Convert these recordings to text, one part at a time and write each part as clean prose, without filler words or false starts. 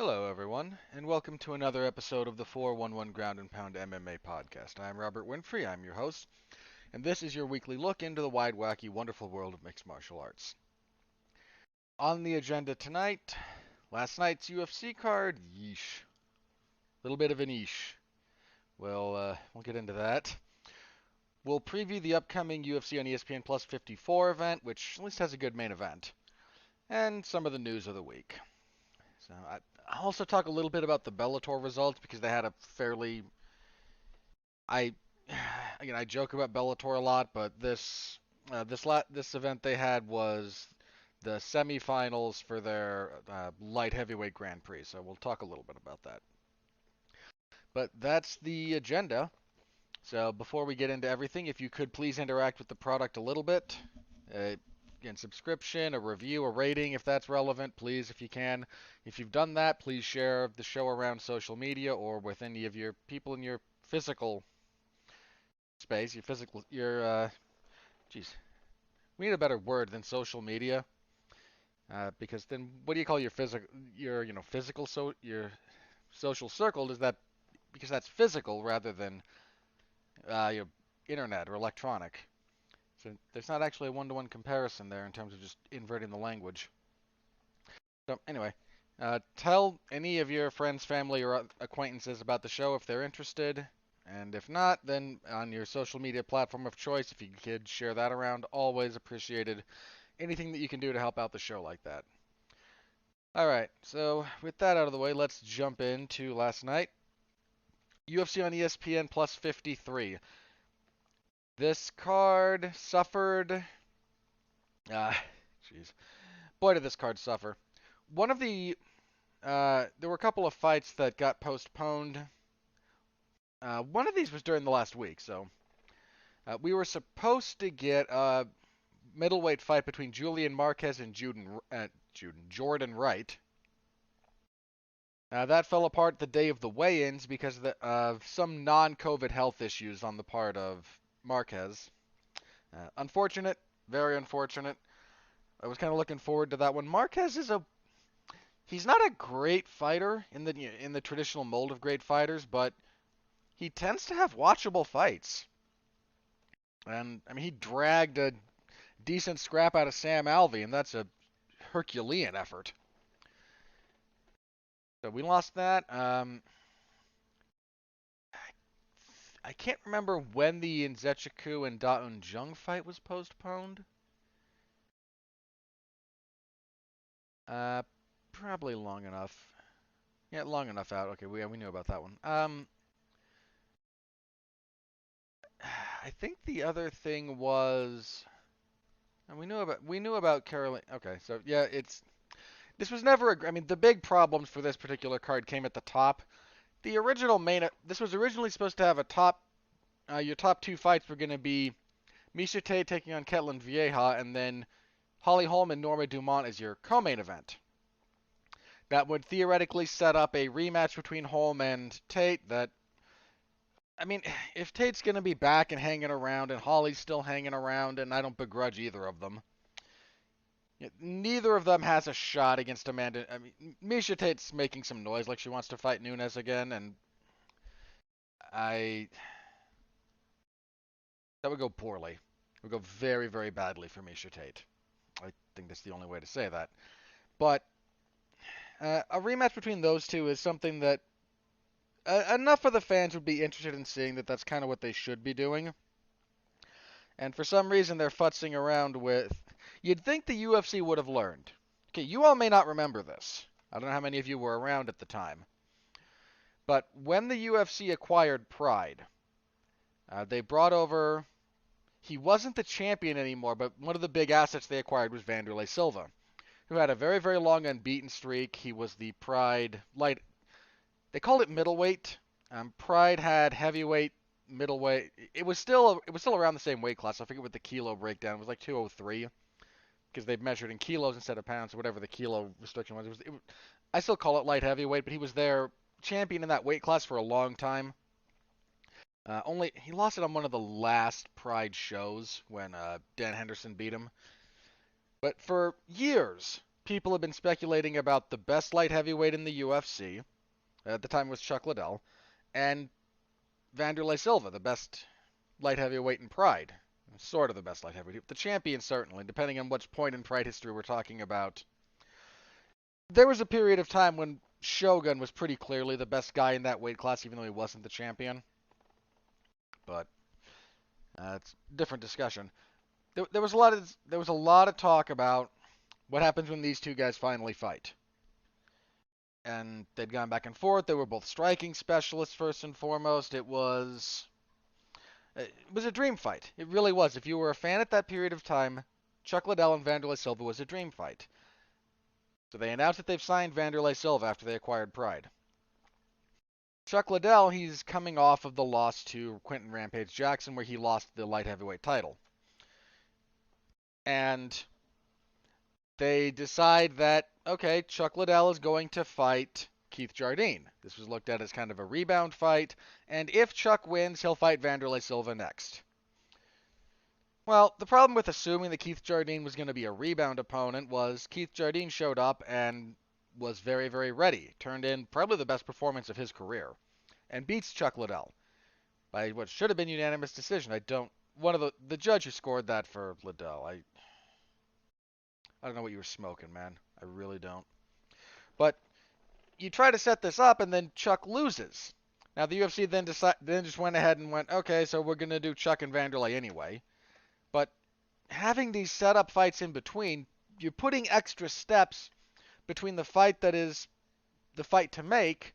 Hello, everyone, and welcome to another episode of the 411 Ground and Pound MMA podcast. I'm Robert Winfree, I'm your host, and this is your weekly look into the wide, wacky, wonderful world of mixed martial arts. On the agenda tonight, last night's UFC card, yeesh. Little bit of an yeesh. We'll get into that. We'll preview the upcoming UFC on ESPN Plus 54 event, which at least has a good main event, and some of the news of the week. I'll also talk a little bit about the Bellator results because they had a fairly I again I joke about Bellator a lot, but this event they had was the semifinals for their light heavyweight Grand Prix. So we'll talk a little bit about that. But that's the agenda. So before we get into everything, if you could please interact with the product a little bit. Again, subscription, a review, a rating if that's relevant, please, if you can. If you've done that, please share the show around social media or with any of your people in your physical space, geez, we need a better word than social media, because then what do you call your social circle? Is that because that's physical rather than your internet or electronic? So there's not actually a one-to-one comparison there in terms of just inverting the language. So anyway, tell any of your friends, family, or acquaintances about the show if they're interested. And if not, then on your social media platform of choice, if you could share that around, always appreciated. Anything that you can do to help out the show like that. Alright, so with that out of the way, let's jump into last night. UFC on ESPN Plus 53. This card suffered... Jeez. Boy, did this card suffer. There were a couple of fights that got postponed. One of these was during the last week, so we were supposed to get a middleweight fight between Julian Marquez and Jordan Wright. That fell apart the day of the weigh-ins because of some non-COVID health issues on the part of Marquez. Unfortunate, very unfortunate. I was kind of looking forward to that one. Marquez he's not a great fighter in the traditional mold of great fighters, but he tends to have watchable fights. And I mean, he dragged a decent scrap out of Sam Alvey, and that's a Herculean effort. So we lost that. I can't remember when the Nzechukwu and Da Un Jung fight was postponed. Probably long enough. Yeah, long enough out. Okay, we knew about that one. I think the other thing was, and we knew about Caroline. Okay, so yeah, this was never. I mean, the big problems for this particular card came at the top. This was originally supposed to have a top. Your top two fights were going to be Miesha Tate taking on Ketlin Vieja, and then Holly Holm and Norma Dumont as your co-main event. That would theoretically set up a rematch between Holm and Tate. I mean, if Tate's going to be back and hanging around, and Holly's still hanging around, and I don't begrudge either of them, neither of them has a shot against Amanda. I mean, Miesha Tate's making some noise like she wants to fight Nunes again, and that would go poorly. It would go very, very badly for Miesha Tate. I think that's the only way to say that. But a rematch between those two is something that enough of the fans would be interested in seeing. That's kind of what they should be doing. And for some reason, they're futzing around with... You'd think the UFC would have learned. Okay, you all may not remember this. I don't know how many of you were around at the time. But when the UFC acquired Pride, they brought over... He wasn't the champion anymore, but one of the big assets they acquired was Vanderlei Silva, who had a very, very long unbeaten streak. He was the Pride light... They called it middleweight. Pride had heavyweight, middleweight. It was still around the same weight class. I forget what the kilo breakdown was, like 203, because they measured in kilos instead of pounds, or whatever the kilo restriction was. I still call it light heavyweight, but he was their champion in that weight class for a long time. He lost it on one of the last Pride shows when Dan Henderson beat him. But for years, people have been speculating about the best light heavyweight in the UFC. At the time it was Chuck Liddell, and Vanderlei Silva, the best light heavyweight in Pride. Sort of the best light heavyweight. The champion, certainly, depending on which point in Pride history we're talking about. There was a period of time when Shogun was pretty clearly the best guy in that weight class, even though he wasn't the champion. But it's a different discussion. There was a lot of talk about what happens when these two guys finally fight. And they'd gone back and forth. They were both striking specialists first and foremost. It was a dream fight. It really was. If you were a fan at that period of time, Chuck Liddell and Vanderlei Silva was a dream fight. So they announced that they've signed Vanderlei Silva after they acquired Pride. Chuck Liddell, he's coming off of the loss to Quentin Rampage Jackson, where he lost the light heavyweight title. And they decide that, okay, Chuck Liddell is going to fight Keith Jardine. This was looked at as kind of a rebound fight, and if Chuck wins, he'll fight Vanderlei Silva next. Well, the problem with assuming that Keith Jardine was going to be a rebound opponent was Keith Jardine showed up and was very, very ready. Turned in probably the best performance of his career. And beats Chuck Liddell by what should have been unanimous decision. One of the judge who scored that for Liddell, I don't know what you were smoking, man. I really don't. But you try to set this up, and then Chuck loses. Now the UFC then just went ahead and went, okay, so we're gonna do Chuck and Vanderlei anyway. But having these setup fights in between, you're putting extra steps between the fight that is the fight to make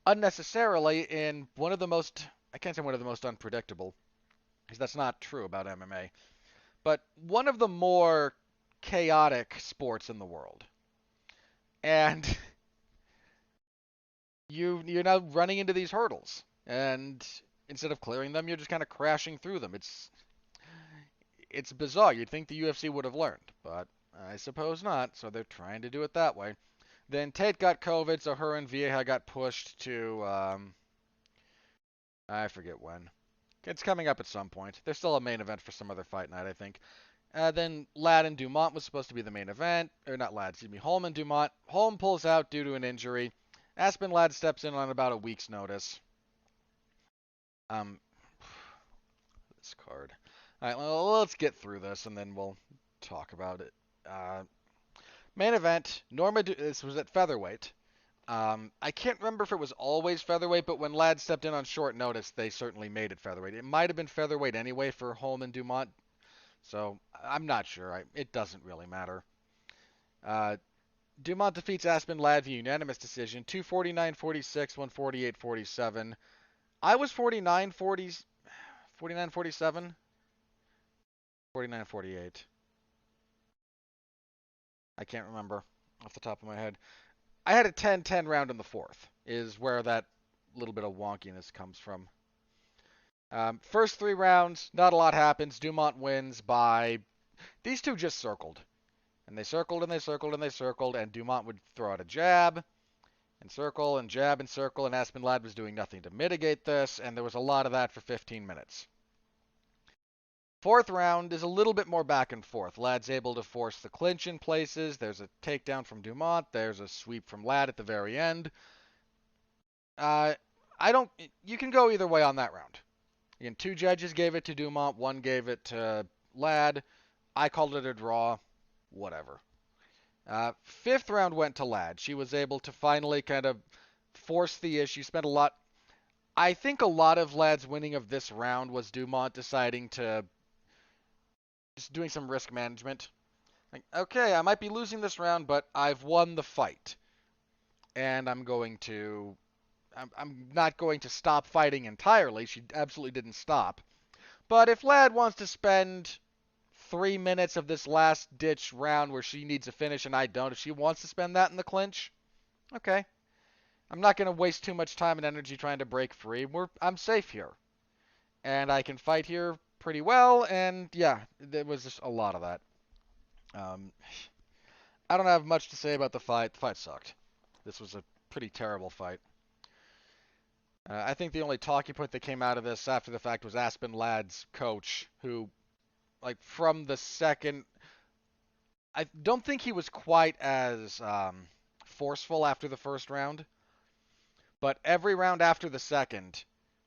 unnecessarily in one of the most, I can't say one of the most unpredictable, because that's not true about MMA, but one of the more chaotic sports in the world. And you're now running into these hurdles. And instead of clearing them, you're just kind of crashing through them. It's bizarre. You'd think the UFC would have learned, but I suppose not. So they're trying to do it that way. Then Tate got COVID, so her and Vieja got pushed to I forget when. It's coming up at some point. There's still a main event for some other fight night, I think. Then Ladd and Dumont was supposed to be the main event. Or not Ladd, excuse me. Holm and Dumont. Holm pulls out due to an injury. Aspen Ladd steps in on about a week's notice. This card. All right, well, let's get through this, and then we'll talk about it. Main event. This was at featherweight. I can't remember if it was always featherweight, but when Ladd stepped in on short notice, they certainly made it featherweight. It might have been featherweight anyway for Holm and Dumont, so I'm not sure. It doesn't really matter. Dumont defeats Aspen Ladd via unanimous decision, 249-46, 148-47. I was 49-47, 49-48. I can't remember off the top of my head. I had a 10-10 round in the fourth, is where that little bit of wonkiness comes from. First three rounds, not a lot happens. Dumont wins by... These two just circled. And they circled and they circled and they circled, and Dumont would throw out a jab, and circle, and jab and circle, and Aspen Ladd was doing nothing to mitigate this, and there was a lot of that for 15 minutes. Fourth round is a little bit more back and forth. Ladd's able to force the clinch in places. There's a takedown from Dumont. There's a sweep from Ladd at the very end. You can go either way on that round. Again, two judges gave it to Dumont, one gave it to Ladd. I called it a draw. Whatever. Fifth round went to Ladd. She was able to finally kind of force the issue. I think a lot of Ladd's winning of this round was Dumont deciding to just doing some risk management. Like, okay, I might be losing this round, but I've won the fight. And I'm not going to stop fighting entirely. She absolutely didn't stop. But if Ladd wants to spend 3 minutes of this last-ditch round where she needs a finish and I don't, if she wants to spend that in the clinch, okay. I'm not going to waste too much time and energy trying to break free. I'm safe here. And I can fight here pretty well, and yeah, there was just a lot of that. I don't have much to say about the fight. The fight sucked. This was a pretty terrible fight. I think the only talking point that came out of this after the fact was Aspen Ladd's coach, who, like, from the second I don't think he was quite as forceful after the first round, but every round after the second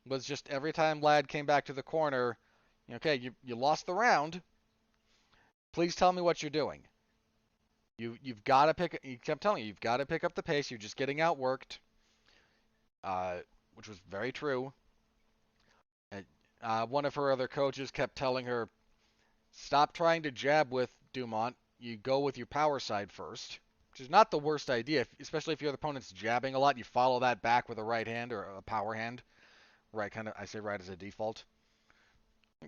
was just every time Ladd came back to the corner, okay, you lost the round. Please tell me what you're doing. You've got to pick. He kept telling you, you've got to pick up the pace. You're just getting outworked, uh, which was very true. And, one of her other coaches kept telling her, stop trying to jab with Dumont. You go with your power side first, which is not the worst idea, especially if your opponent's jabbing a lot. You follow that back with a right hand or a power hand. Right, kind of. I say right as a default.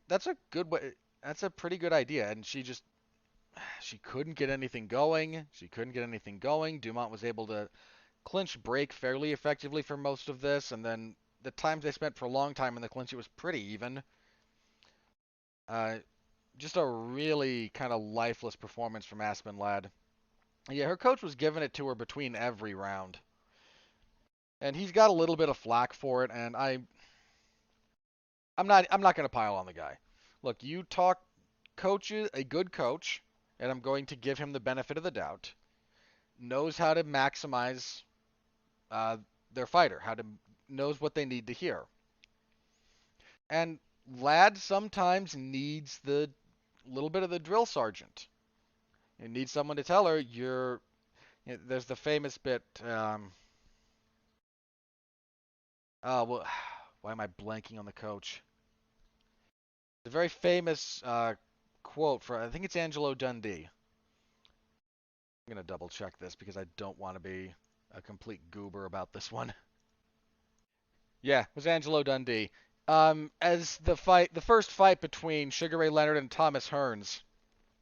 That's a good way. That's a pretty good idea. And she couldn't get anything going. She couldn't get anything going. Dumont was able to clinch break fairly effectively for most of this, and then the times they spent for a long time in the clinch, it was pretty even. Uh, just a really kind of lifeless performance from Aspen Ladd. Yeah, her coach was giving it to her between every round, and he's got a little bit of flack for it. And I'm not going to pile on the guy. Look, you talk coaches, a good coach, and I'm going to give him the benefit of the doubt. Knows how to maximize uh, their fighter, knows what they need to hear. And Ladd sometimes needs the little bit of the drill sergeant. You need someone to tell her you're. There's the famous bit. Well, why am I blanking on the coach? The very famous quote for I think it's Angelo Dundee. I'm gonna double check this because I don't want to be a complete goober about this one. Yeah, it was Angelo Dundee. As the first fight between Sugar Ray Leonard and Thomas Hearns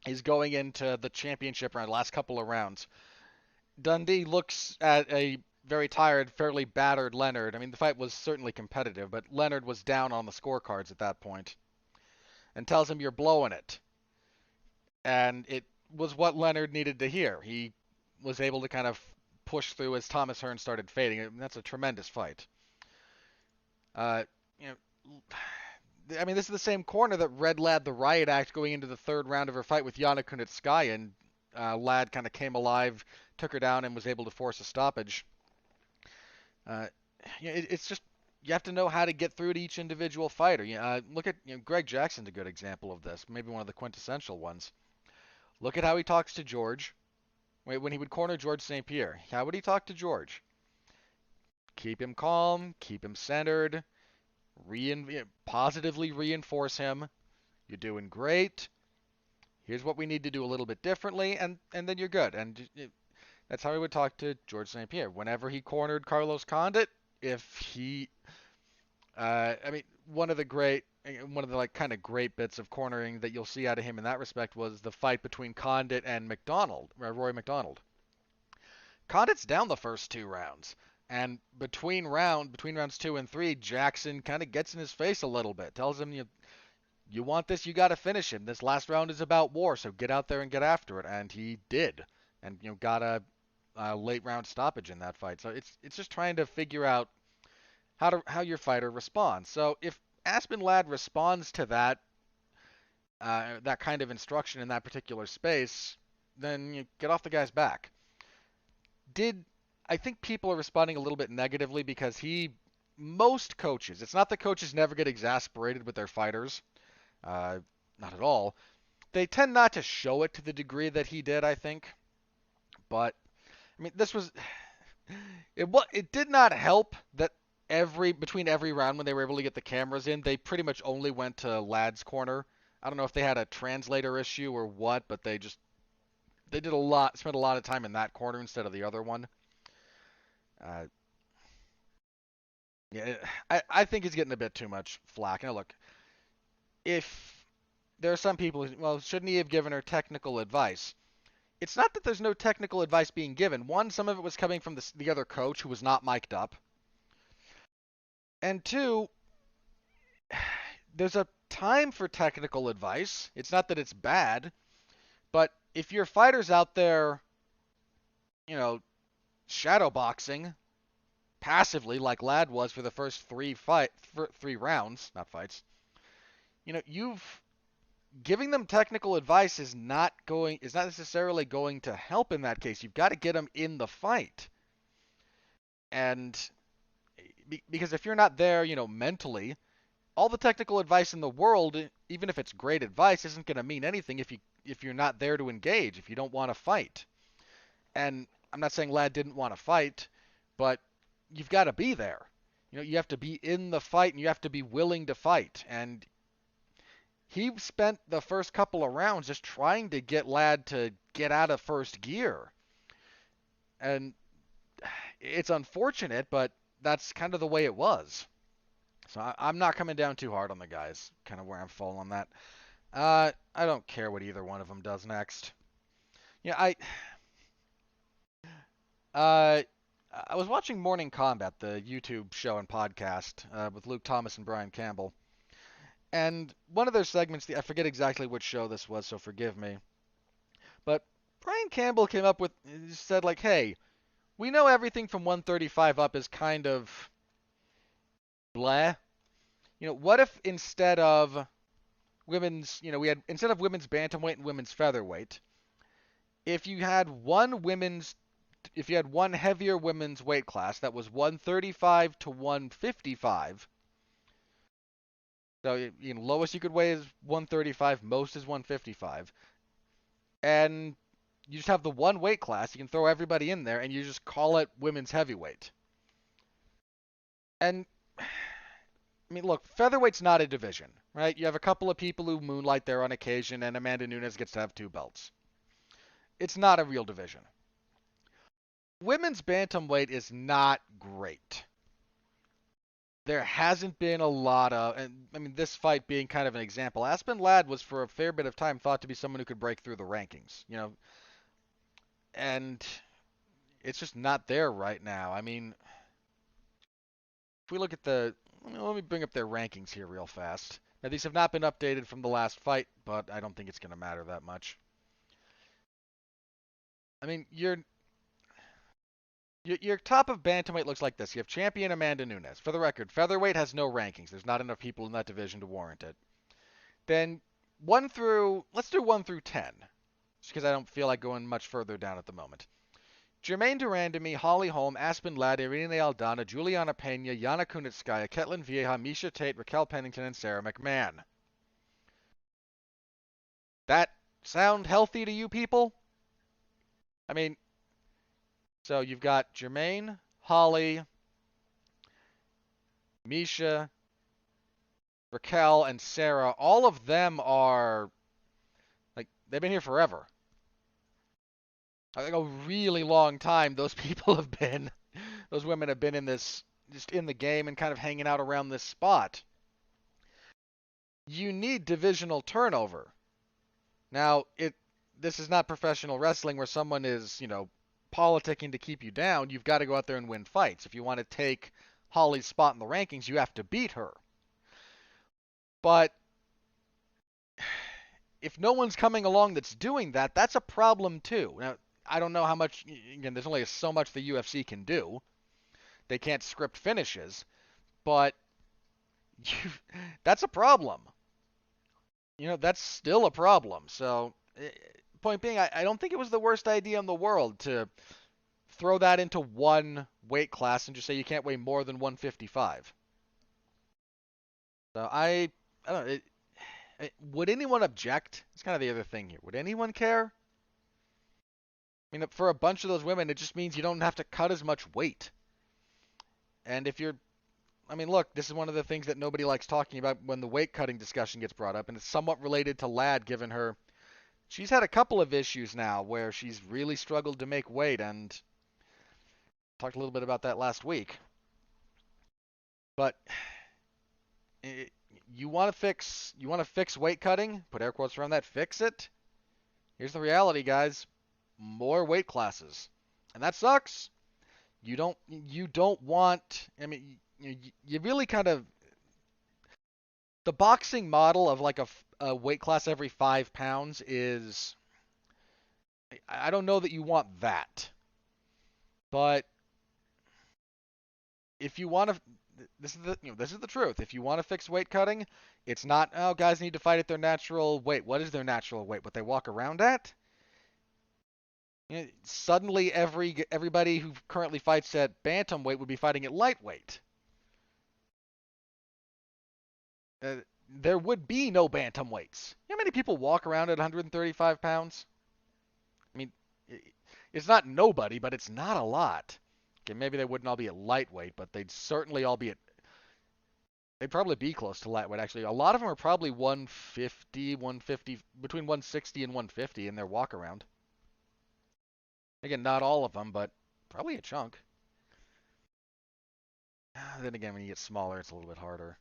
is going into the championship round, last couple of rounds. Dundee looks at a very tired, fairly battered Leonard. I mean, the fight was certainly competitive, but Leonard was down on the scorecards at that point, and tells him, "You're blowing it." And it was what Leonard needed to hear. He was able to kind of push through as Thomas Hearns started fading. And that's a tremendous fight. Uh, you know, I mean, this is the same corner that Red Ladd the Riot Act going into the third round of her fight with Yana Kunitskaya, and Ladd kind of came alive, took her down, and was able to force a stoppage. Uh, it's just you have to know how to get through to each individual fighter. Look at Greg Jackson's a good example of this, maybe one of the quintessential ones. Look at how he talks to George. When he would corner George St. Pierre, how would he talk to George? Keep him calm, keep him centered, positively reinforce him. You're doing great. Here's what we need to do a little bit differently, and then you're good. And that's how he would talk to George St. Pierre. Whenever he cornered Carlos Condit, if he, I mean, one of the like kind of great bits of cornering that you'll see out of him in that respect was the fight between Condit and Roy McDonald. Condit's down the first two rounds. And between rounds 2 and 3, Jackson kind of gets in his face a little bit. Tells him, you want this, you got to finish him. This last round is about war, so get out there and get after it. And he did, and got a late round stoppage in that fight. So it's just trying to figure out how your fighter responds. So if Aspen Ladd responds to that kind of instruction in that particular space, then you get off the guy's back. I think people are responding a little bit negatively because most coaches, it's not that coaches never get exasperated with their fighters, not at all. They tend not to show it to the degree that he did, I think. But I mean, it did not help that between every round when they were able to get the cameras in, they pretty much only went to Ladd's corner. I don't know if they had a translator issue or what, but they spent a lot of time in that corner instead of the other one. Yeah, I think he's getting a bit too much flack. Now look, if there are some people, well, shouldn't he have given her technical advice? It's not that there's no technical advice being given. One, some of it was coming from the other coach who was not mic'd up. And two, there's a time for technical advice. It's not that it's bad, but if your fighter's out there, shadowboxing passively like Ladd was for the first three rounds, not fights, giving them technical advice is not necessarily going to help in that case. You've got to get them in the fight. And because if you're not there, mentally, all the technical advice in the world, even if it's great advice, isn't going to mean anything if you're not there to engage, if you don't want to fight. And I'm not saying Ladd didn't want to fight, but you've got to be there. You have to be in the fight and you have to be willing to fight. And he spent the first couple of rounds just trying to get Ladd to get out of first gear. And it's unfortunate, but that's kind of the way it was. So I'm not coming down too hard on the guys. Kind of where I'm falling on that. I don't care what either one of them does next. Yeah, uh, I was watching Morning Combat, the YouTube show and podcast with Luke Thomas and Brian Campbell, and one of their segments, I forget exactly which show this was, so forgive me, but Brian Campbell came up with, said like, hey, we know everything from 135 up is kind of bleh. What if instead of instead of women's bantamweight and women's featherweight, if you had one heavier women's weight class that was 135 to 155, so lowest you could weigh is 135, most is 155, and you just have the one weight class, you can throw everybody in there, and you just call it women's heavyweight. And look, featherweight's not a division, right? You have a couple of people who moonlight there on occasion, and Amanda Nunes gets to have 2 belts. It's not a real division. Women's bantamweight is not great. There hasn't been a lot of, and this fight being kind of an example, Aspen Ladd was for a fair bit of time thought to be someone who could break through the rankings, and it's just not there right now. If we look at let me bring up their rankings here real fast. Now, these have not been updated from the last fight, but I don't think it's going to matter that much. Your top of bantamweight looks like this. You have champion Amanda Nunes. For the record, featherweight has no rankings. There's not enough people in that division to warrant it. Then let's do 1 through 10, just because I don't feel like going much further down at the moment. Jermaine Durandamy, Holly Holm, Aspen Ladd, Irene Aldana, Juliana Pena, Yana Kunitskaya, Ketlin Vieja, Misha Tate, Raquel Pennington, and Sarah McMahon. That sound healthy to you people? So you've got Jermaine, Holly, Misha, Raquel, and Sarah. All of them are, they've been here forever. I think a really long time those women have been in this, just in the game and kind of hanging out around this spot. You need divisional turnover. Now, this is not professional wrestling where someone is, politicking to keep you down. You've got to go out there and win fights. If you want to take Holly's spot in the rankings, you have to beat her. But if no one's coming along that's doing that, that's a problem too. Now, I don't know how much, again, there's only so much the UFC can do. They can't script finishes, but that's a problem. That's still a problem. So, point being, I don't think it was the worst idea in the world to throw that into one weight class and just say you can't weigh more than 155. So I don't know. Would anyone object? It's kind of the other thing here. Would anyone care? For a bunch of those women, it just means you don't have to cut as much weight. And if you're, look, this is one of the things that nobody likes talking about when the weight cutting discussion gets brought up, and it's somewhat related to Ladd, given she's had a couple of issues now where she's really struggled to make weight, and talked a little bit about that last week. But you want to fix weight cutting, put air quotes around that, fix it. Here's the reality, guys. More weight classes. And that sucks. You don't want, you really kind of, the boxing model of like a weight class every 5 pounds is, I don't know that you want that. But if you want to, this is the truth. If you want to fix weight cutting, it's not, oh, guys need to fight at their natural weight. What is their natural weight? What they walk around at? Suddenly everybody who currently fights at bantamweight would be fighting at lightweight. Uh, there would be no bantamweights. You know how many people walk around at 135 pounds? I mean, it's not nobody, but it's not a lot. Okay, maybe they wouldn't all be at lightweight, but they'd certainly all be at. They'd probably be close to lightweight, actually. A lot of them are probably 150, 150, between 160 and 150 in their walk around. Again, not all of them, but probably a chunk. Then again, when you get smaller, it's a little bit harder.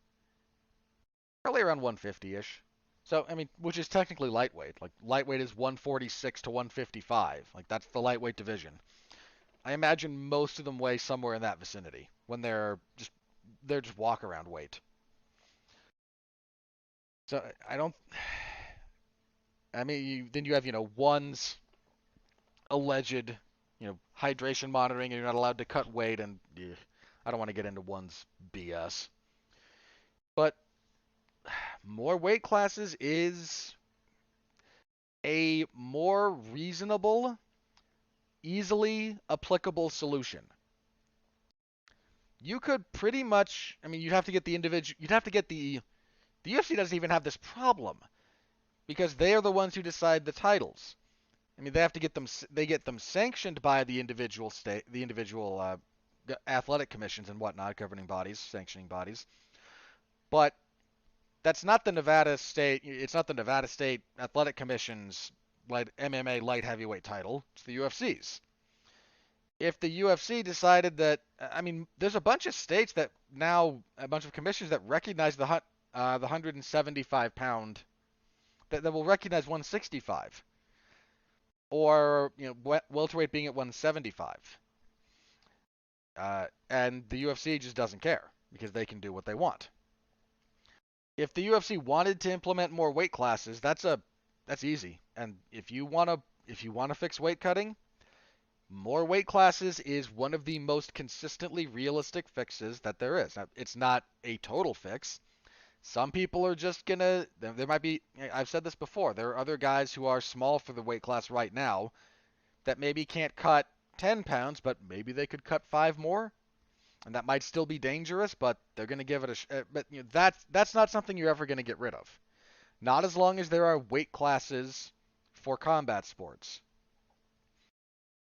Probably around 150-ish. So, I mean, which is technically lightweight. Like, lightweight is 146 to 155. Like, that's the lightweight division. I imagine most of them weigh somewhere in that vicinity when they're just walk around weight. So I don't. I mean, then you have one's alleged hydration monitoring, and you're not allowed to cut weight, and I don't want to get into one's BS. But more weight classes is a more reasonable, easily applicable solution. You could pretty much, I mean, you'd have to get the individual, you'd have to get the UFC doesn't even have this problem because they are the ones who decide the titles. I mean, they get them sanctioned by the individual athletic commissions and whatnot, governing bodies, sanctioning bodies. But that's not the Nevada State. It's not the Nevada State Athletic Commission's MMA light heavyweight title. It's the UFC's. If the UFC decided that, I mean, there's a bunch of states that now, a bunch of commissions that recognize the 175 pound, that will recognize 165, or welterweight being at 175, and the UFC just doesn't care because they can do what they want. If the UFC wanted to implement more weight classes, that's easy. And if you want to fix weight cutting, more weight classes is one of the most consistently realistic fixes that there is. Now, it's not a total fix. Some people are just gonna. There might be. I've said this before. There are other guys who are small for the weight class right now that maybe can't cut 10 pounds, but maybe they could cut 5 more, and that might still be dangerous. But they're gonna give it a. But that's not something you're ever gonna get rid of. Not as long as there are weight classes for combat sports.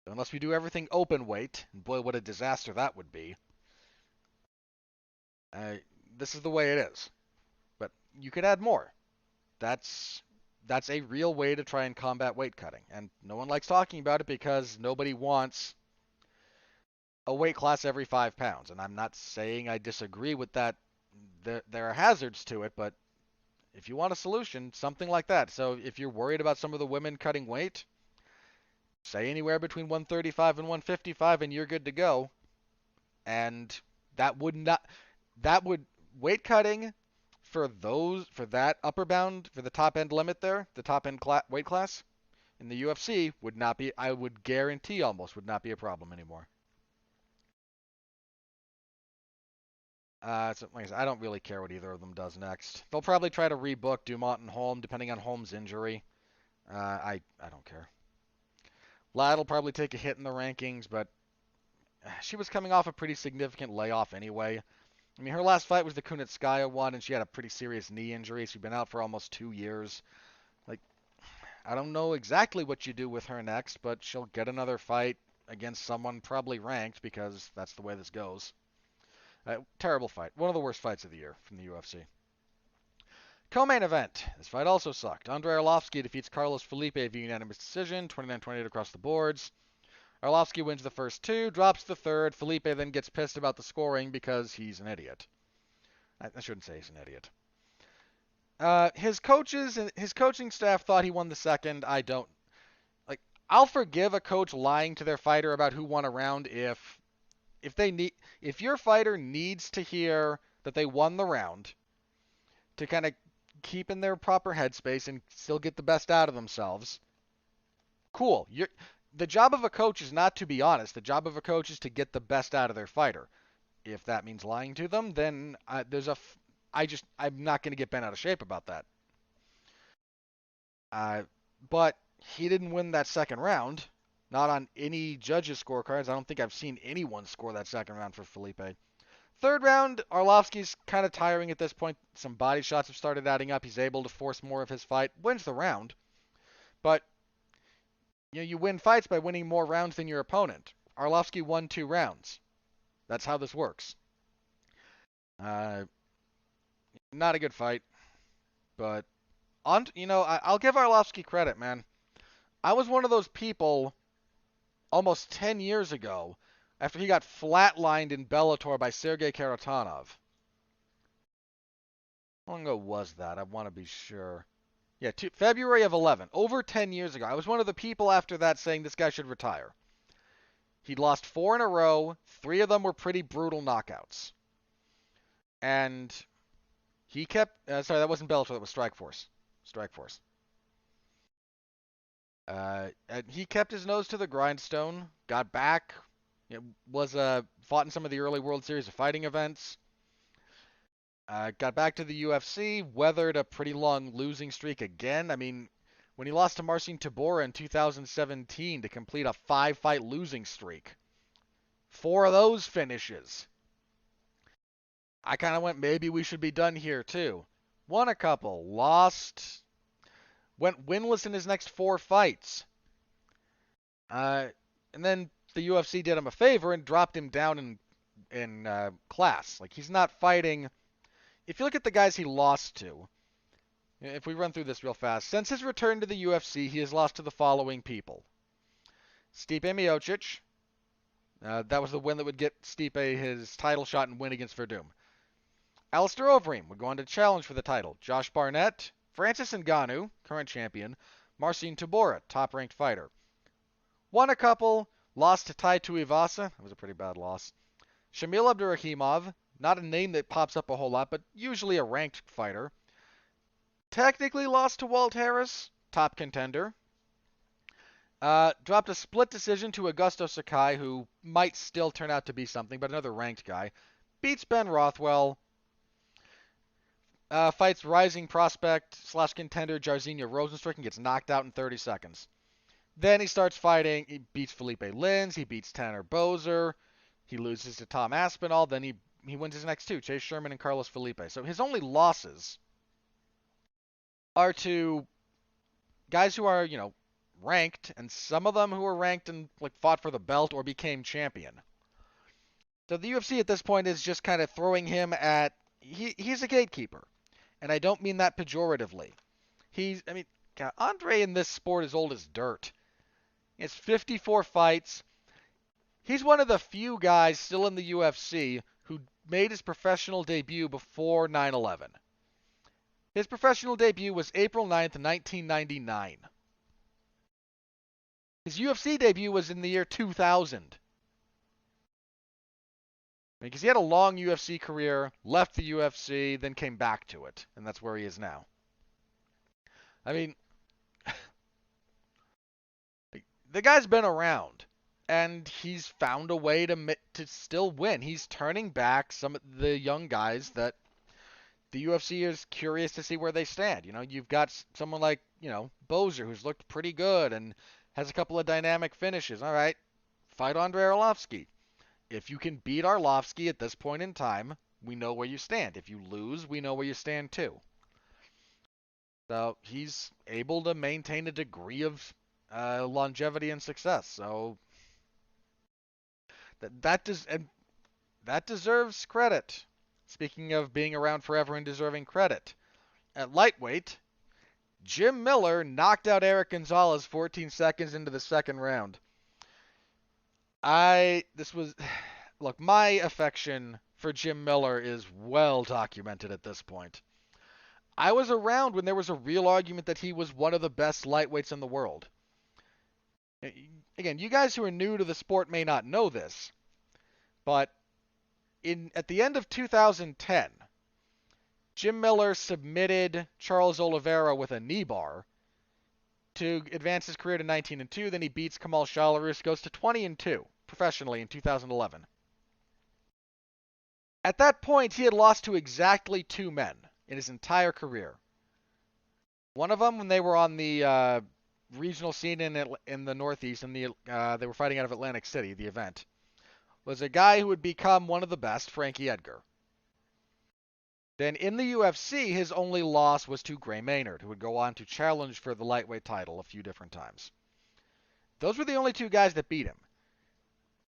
Unless we do everything open weight, and boy, what a disaster that would be. Uh, this is the way it is. But you could add more. That's a real way to try and combat weight cutting, and no one likes talking about it because nobody wants a weight class every 5 pounds. And I'm not saying I disagree with that. There are hazards to it, but if you want a solution, something like that. So if you're worried about some of the women cutting weight, say anywhere between 135 and 155 and you're good to go. And that would weight cutting for that upper bound, for the top end limit there, the top end weight class in the UFC would not be, I would guarantee almost, would not be a problem anymore. So like I said, I don't really care what either of them does next. They'll probably try to rebook Dumont and Holm depending on Holm's injury. I don't care. Ladd'll probably take a hit in the rankings, but she was coming off a pretty significant layoff anyway. I mean, her last fight was the Kunitskaya one, and she had a pretty serious knee injury. She's been out for almost 2 years. Like, I don't know exactly what you do with her next, but she'll get another fight against someone probably ranked because that's the way this goes. Terrible fight. One of the worst fights of the year from the UFC. Co-main event. This fight also sucked. Andrei Arlovsky defeats Carlos Felipe via unanimous decision, 29-28 across the boards. Arlovsky wins the first 2, drops the third. Felipe then gets pissed about the scoring because he's an idiot. I shouldn't say he's an idiot. His coaches and his coaching staff thought he won the second. I don't. Like, I'll forgive a coach lying to their fighter about who won a round if your fighter needs to hear that they won the round to kind of keep in their proper headspace and still get the best out of themselves. Cool. The job of a coach is not to be honest. The job of a coach is to get the best out of their fighter. If that means lying to them, then I'm not going to get bent out of shape about that. Uh, but he didn't win that second round. Not on any judges' scorecards. I don't think I've seen anyone score that second round for Felipe. Third round, Arlovsky's kind of tiring at this point. Some body shots have started adding up. He's able to force more of his fight. Wins the round. But you win fights by winning more rounds than your opponent. Arlovsky won 2 rounds. That's how this works. Uh, Not a good fight, but I'll give Arlovsky credit, man. I was one of those people almost 10 years ago after he got flatlined in Bellator by Sergey Karatanov. How long ago was that? I want to be sure. Yeah, February of 11. Over 10 years ago. I was one of the people after that saying this guy should retire. He'd lost 4 in a row. 3 of them were pretty brutal knockouts. And he kept... sorry, that wasn't Bellator. That was Strikeforce. Strikeforce. And he kept his nose to the grindstone. Got back. Fought in some of the early World Series of Fighting events. Got back to the UFC, weathered a pretty long losing streak again. I mean, when he lost to Marcin Tybura in 2017 to complete a 5-fight losing streak, 4 of those finishes. I kind of went, maybe we should be done here too. Won a couple, lost, went winless in his next 4 fights. And then the UFC did him a favor and dropped him down in class. Like, he's not fighting... If you look at the guys he lost to, if we run through this real fast, since his return to the UFC, he has lost to the following people. Stipe Miocic. That was the win that would get Stipe his title shot and win against Verdum. Alistair Overeem would go on to challenge for the title. Josh Barnett, Francis Ngannou, current champion, Marcin Tybura, top-ranked fighter. Won a couple, lost to Tai Tuivasa. That was a pretty bad loss. Shamil Abdurakhimov, not a name that pops up a whole lot, but usually a ranked fighter. Technically lost to Walt Harris, top contender. Dropped a split decision to Augusto Sakai, who might still turn out to be something, but another ranked guy. Beats Ben Rothwell. Fights rising prospect / contender Jairzinho Rozenstruik and gets knocked out in 30 seconds. Then he starts fighting. He beats Felipe Lins. He beats Tanner Boser. He loses to Tom Aspinall. Then he wins his next 2, Chase Sherman and Carlos Felipe. So his only losses are to guys who are, ranked, and some of them who are ranked and fought for the belt or became champion. So the UFC at this point is just kind of throwing him at... He's a gatekeeper, and I don't mean that pejoratively. Andre in this sport is old as dirt. He has 54 fights. He's one of the few guys still in the UFC who made his professional debut before 9/11. His professional debut was April 9th, 1999. His UFC debut was in the year 2000. Because he had a long UFC career, left the UFC, then came back to it, and that's where he is now. I mean, the guy's been around, and he's found a way to still win. He's turning back some of the young guys that the UFC is curious to see where they stand. You've got someone like, Boser, who's looked pretty good and has a couple of dynamic finishes. All right, fight Andrei Arlovsky. If you can beat Arlovsky at this point in time, we know where you stand. If you lose, we know where you stand too. So he's able to maintain a degree of longevity and success. So that deserves credit. Speaking of being around forever and deserving credit, at lightweight, Jim Miller knocked out Eric Gonzalez 14 seconds into the second round. Look, my affection for Jim Miller is well documented at this point. I was around when there was a real argument that he was one of the best lightweights in the world. Again, you guys who are new to the sport may not know this, but at the end of 2010, Jim Miller submitted Charles Oliveira with a knee bar to advance his career to 19-2. Then he beats Kamal Shalorus, goes to 20-2 professionally in 2011. At that point, he had lost to exactly two men in his entire career. One of them, when they were on the regional scene in the Northeast, and they were fighting out of Atlantic City, the event, was a guy who would become one of the best, Frankie Edgar. Then in the UFC, his only loss was to Gray Maynard, who would go on to challenge for the lightweight title a few different times. Those were the only two guys that beat him.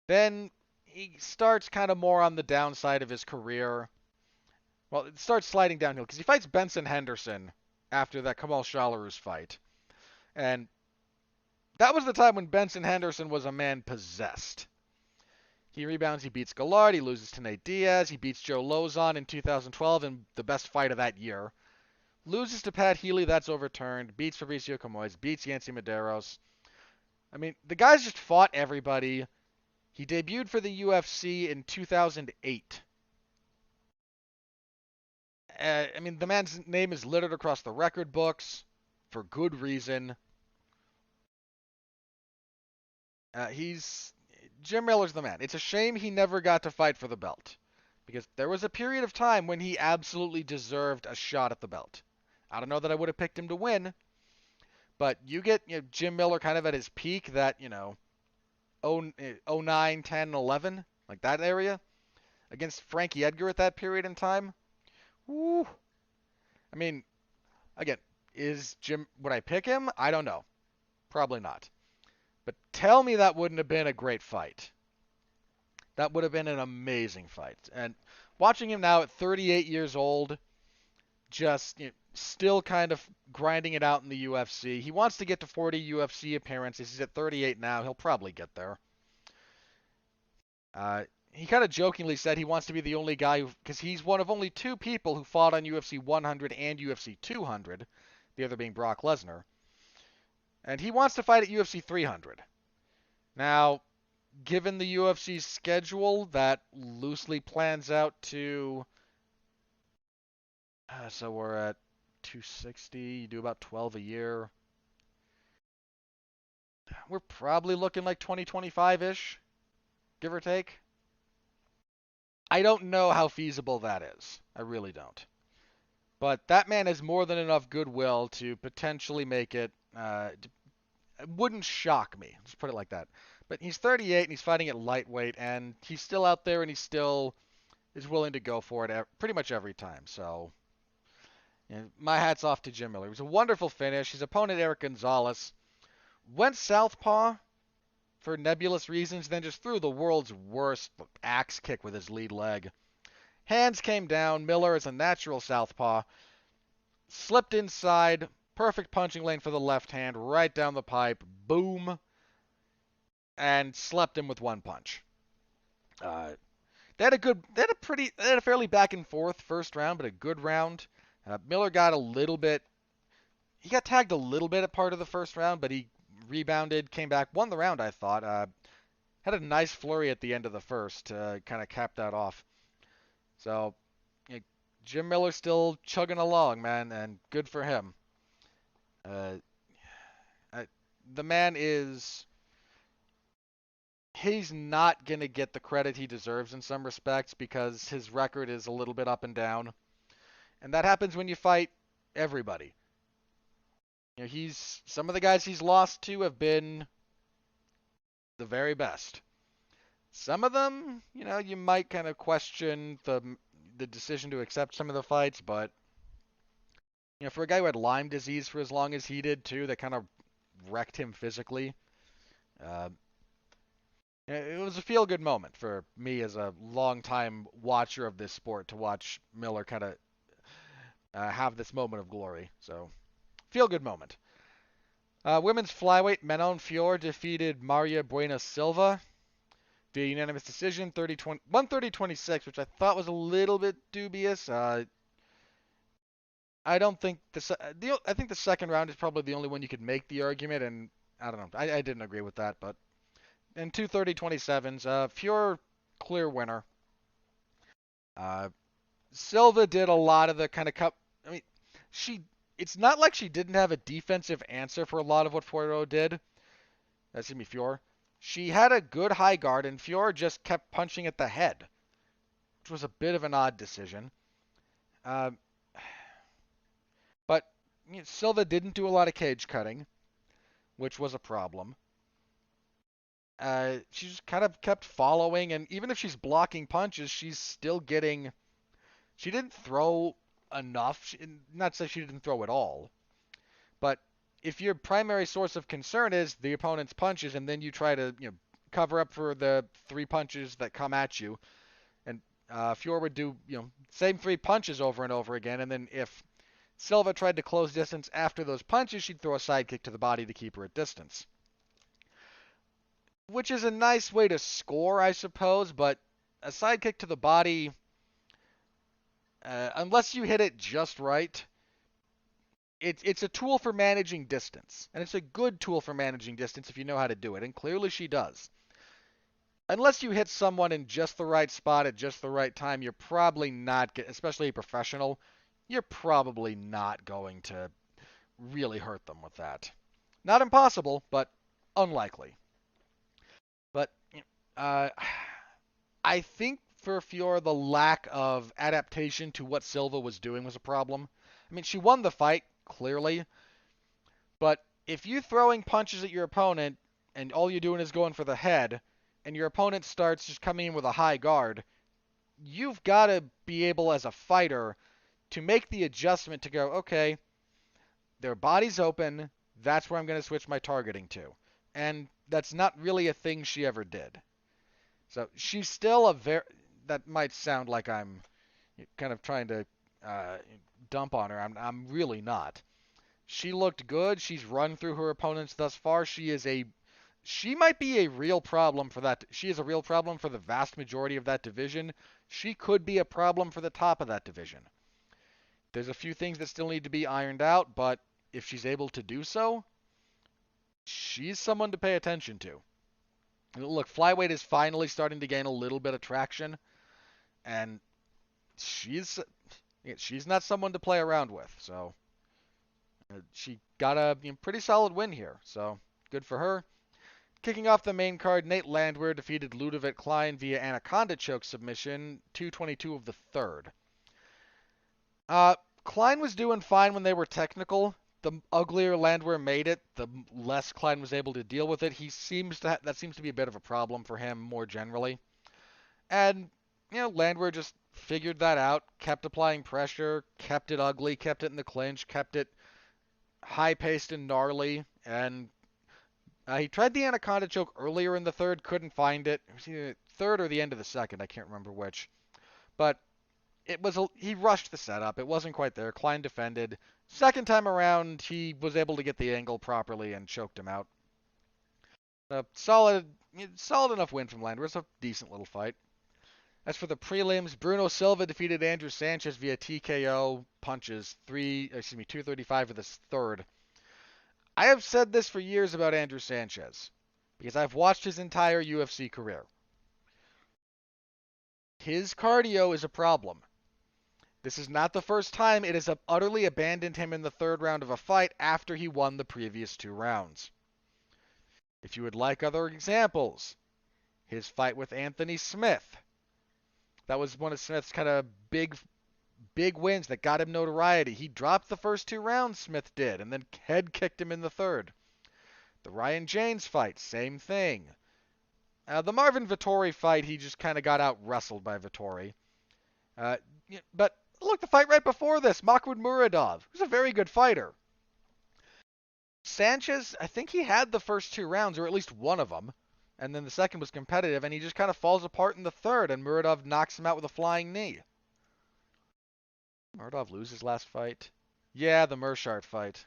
Then he starts kind of more on the downside of his career. Well, it starts sliding downhill because he fights Benson Henderson after that Kamal Shalaru's fight. And that was the time when Benson Henderson was a man possessed. He rebounds, he beats Gallard, he loses to Nate Diaz, he beats Joe Lozon in 2012 in the best fight of that year. Loses to Pat Healy, that's overturned, beats Fabricio Camoes, beats Yancy Medeiros. I mean, the guy's just fought everybody. He debuted for the UFC in 2008. I mean, the man's name is littered across the record books for good reason. Jim Miller's the man. It's a shame he never got to fight for the belt, because there was a period of time when he absolutely deserved a shot at the belt. I don't know that I would have picked him to win, but you get Jim Miller kind of at his peak, that 09, 10, 11, like that area, against Frankie Edgar at that period in time. Woo. I mean, again, would I pick him? I don't know. Probably not. But tell me that wouldn't have been a great fight. That would have been an amazing fight. And watching him now at 38 years old, just still kind of grinding it out in the UFC. He wants to get to 40 UFC appearances. He's at 38 now. He'll probably get there. He kind of jokingly said he wants to be the only guy because he's one of only two people who fought on UFC 100 and UFC 200, the other being Brock Lesnar. And he wants to fight at UFC 300. Now, given the UFC's schedule, that loosely plans out to... so we're at 260. You do about 12 a year. We're probably looking like 2025-ish, give or take. I don't know how feasible that is. I really don't. But that man has more than enough goodwill to potentially make it. It wouldn't shock me. Let's put it like that. But he's 38 and he's fighting at lightweight, and he's still out there and he still is willing to go for it pretty much every time. So, my hat's off to Jim Miller. It was a wonderful finish. His opponent, Eric Gonzalez, went southpaw for nebulous reasons, then just threw the world's worst axe kick with his lead leg. Hands came down. Miller is a natural southpaw. Slipped inside. Perfect punching lane for the left hand. Right down the pipe. Boom. And slept him with one punch. They had a fairly back and forth first round, but a good round. Miller got a little bit. He got tagged a little bit at part of the first round, but he rebounded, came back, won the round, I thought. Had a nice flurry at the end of the first to kind of cap that off. So, Jim Miller's still chugging along, man, and good for him. The man is... He's not going to get the credit he deserves in some respects because his record is a little bit up and down. And that happens when you fight everybody. Some of the guys he's lost to have been the very best. Some of them, you might kind of question the decision to accept some of the fights, but for a guy who had Lyme disease for as long as he did too, that kind of wrecked him physically. It was a feel-good moment for me as a long-time watcher of this sport to watch Miller kind of have this moment of glory. So, feel-good moment. Women's flyweight, Manon Fior defeated Maria Buena Silva via unanimous decision, 130-26, which I thought was a little bit dubious. I don't think I think the second round is probably the only one you could make the argument, and I don't know. I didn't agree with that, but in 230-27s, Fior clear winner. Silva did a lot of the kind of cup. I mean, it's not like she didn't have a defensive answer for a lot of what Fior did. Fior. She had a good high guard, and Fior just kept punching at the head. which was a bit of an odd decision. Uh, but Silva didn't do a lot of cage cutting, which was a problem. She just kind of kept following, and even if she's blocking punches, she's still getting. She didn't throw enough. Not to say she didn't throw at all, but if your primary source of concern is the opponent's punches, and then you try to cover up for the three punches that come at you, and Fior would do same three punches over and over again, and then if Silva tried to close distance after those punches, she'd throw a sidekick to the body to keep her at distance. Which is a nice way to score, I suppose, but a sidekick to the body, unless you hit it just right, it's a tool for managing distance. And it's a good tool for managing distance if you know how to do it, and clearly she does. Unless you hit someone in just the right spot at just the right time, you're probably not, especially a professional, you're probably not going to really hurt them with that. Not impossible, but unlikely. But uh, I think for Fiora, the lack of adaptation to what Silva was doing was a problem. I mean, she won the fight, clearly, but if you're throwing punches at your opponent and all you're doing is going for the head, and your opponent starts just coming in with a high guard, you've got to be able as a fighter to make the adjustment to go, okay, their body's open, that's where I'm going to switch my targeting to. And that's not really a thing she ever did. So she's still a very... That might sound like I'm kind of trying to dump on her. I'm really not. She looked good. She's run through her opponents thus far. She might be a real problem for that. She is a real problem for the vast majority of that division. She could be a problem for the top of that division. There's a few things that still need to be ironed out, but if she's able to do so, she's someone to pay attention to. Look, flyweight is finally starting to gain a little bit of traction, and she's not someone to play around with. So she got a pretty solid win here, so good for her. Kicking off the main card, Nate Landwehr defeated Ludovic Klein via Anaconda choke submission, 2:22 of the third. Klein was doing fine when they were technical. The uglier Landwehr made it, the less Klein was able to deal with it. That seems to be a bit of a problem for him more generally. And Landwehr just figured that out, kept applying pressure, kept it ugly, kept it in the clinch, kept it high-paced and gnarly, and he tried the Anaconda choke earlier in the third, couldn't find it. It was either third or the end of the second, I can't remember which. But he rushed the setup. It wasn't quite there. Klein defended. Second time around, he was able to get the angle properly and choked him out. A solid enough win from Landwehr. It was a decent little fight. As for the prelims, Bruno Silva defeated Andrew Sanchez via TKO punches, 235 of the third. I have said this for years about Andrew Sanchez, because I've watched his entire UFC career. His cardio is a problem. This is not the first time it has utterly abandoned him in the third round of a fight after he won the previous two rounds. If you would like other examples, his fight with Anthony Smith. That was one of Smith's kind of big wins that got him notoriety. He dropped the first two rounds, Smith did, and then head kicked him in the third. The Ryan James fight, same thing. The Marvin Vettori fight, he just kind of got out-wrestled by Vettori. But look, the fight right before this, Makhmud Muradov, who's a very good fighter. Sanchez, I think he had the first two rounds, or at least one of them, and then the second was competitive, and he just kind of falls apart in the third, and Muradov knocks him out with a flying knee. Muradov lose his last fight? Yeah, the Mearshart fight.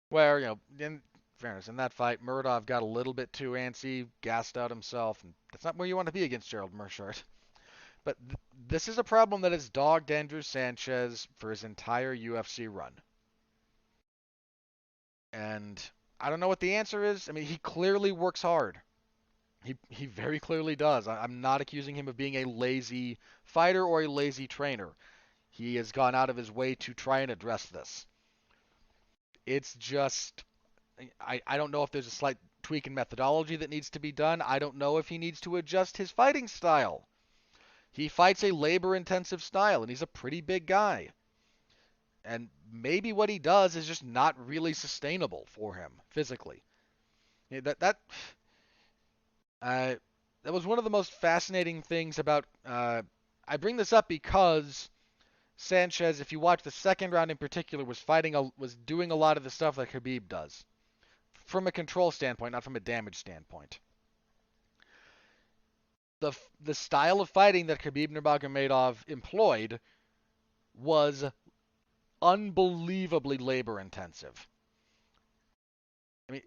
Where, in fairness, in that fight, Muradov got a little bit too antsy, gassed out himself, and that's not where you want to be against Gerald Mearshart. But this is a problem that has dogged Andrew Sanchez for his entire UFC run. And I don't know what the answer is. I mean, he clearly works hard. He very clearly does. I'm not accusing him of being a lazy fighter or a lazy trainer. He has gone out of his way to try and address this. It's just, I don't know if there's a slight tweak in methodology that needs to be done. I don't know if he needs to adjust his fighting style. He fights a labor-intensive style, and he's a pretty big guy. And maybe what he does is just not really sustainable for him physically. Yeah, uh, that was one of the most fascinating things about. I bring this up because Sanchez, if you watch the second round in particular, was doing a lot of the stuff that Khabib does, from a control standpoint, not from a damage standpoint. The style of fighting that Khabib Nurmagomedov employed was unbelievably labor intensive. I mean,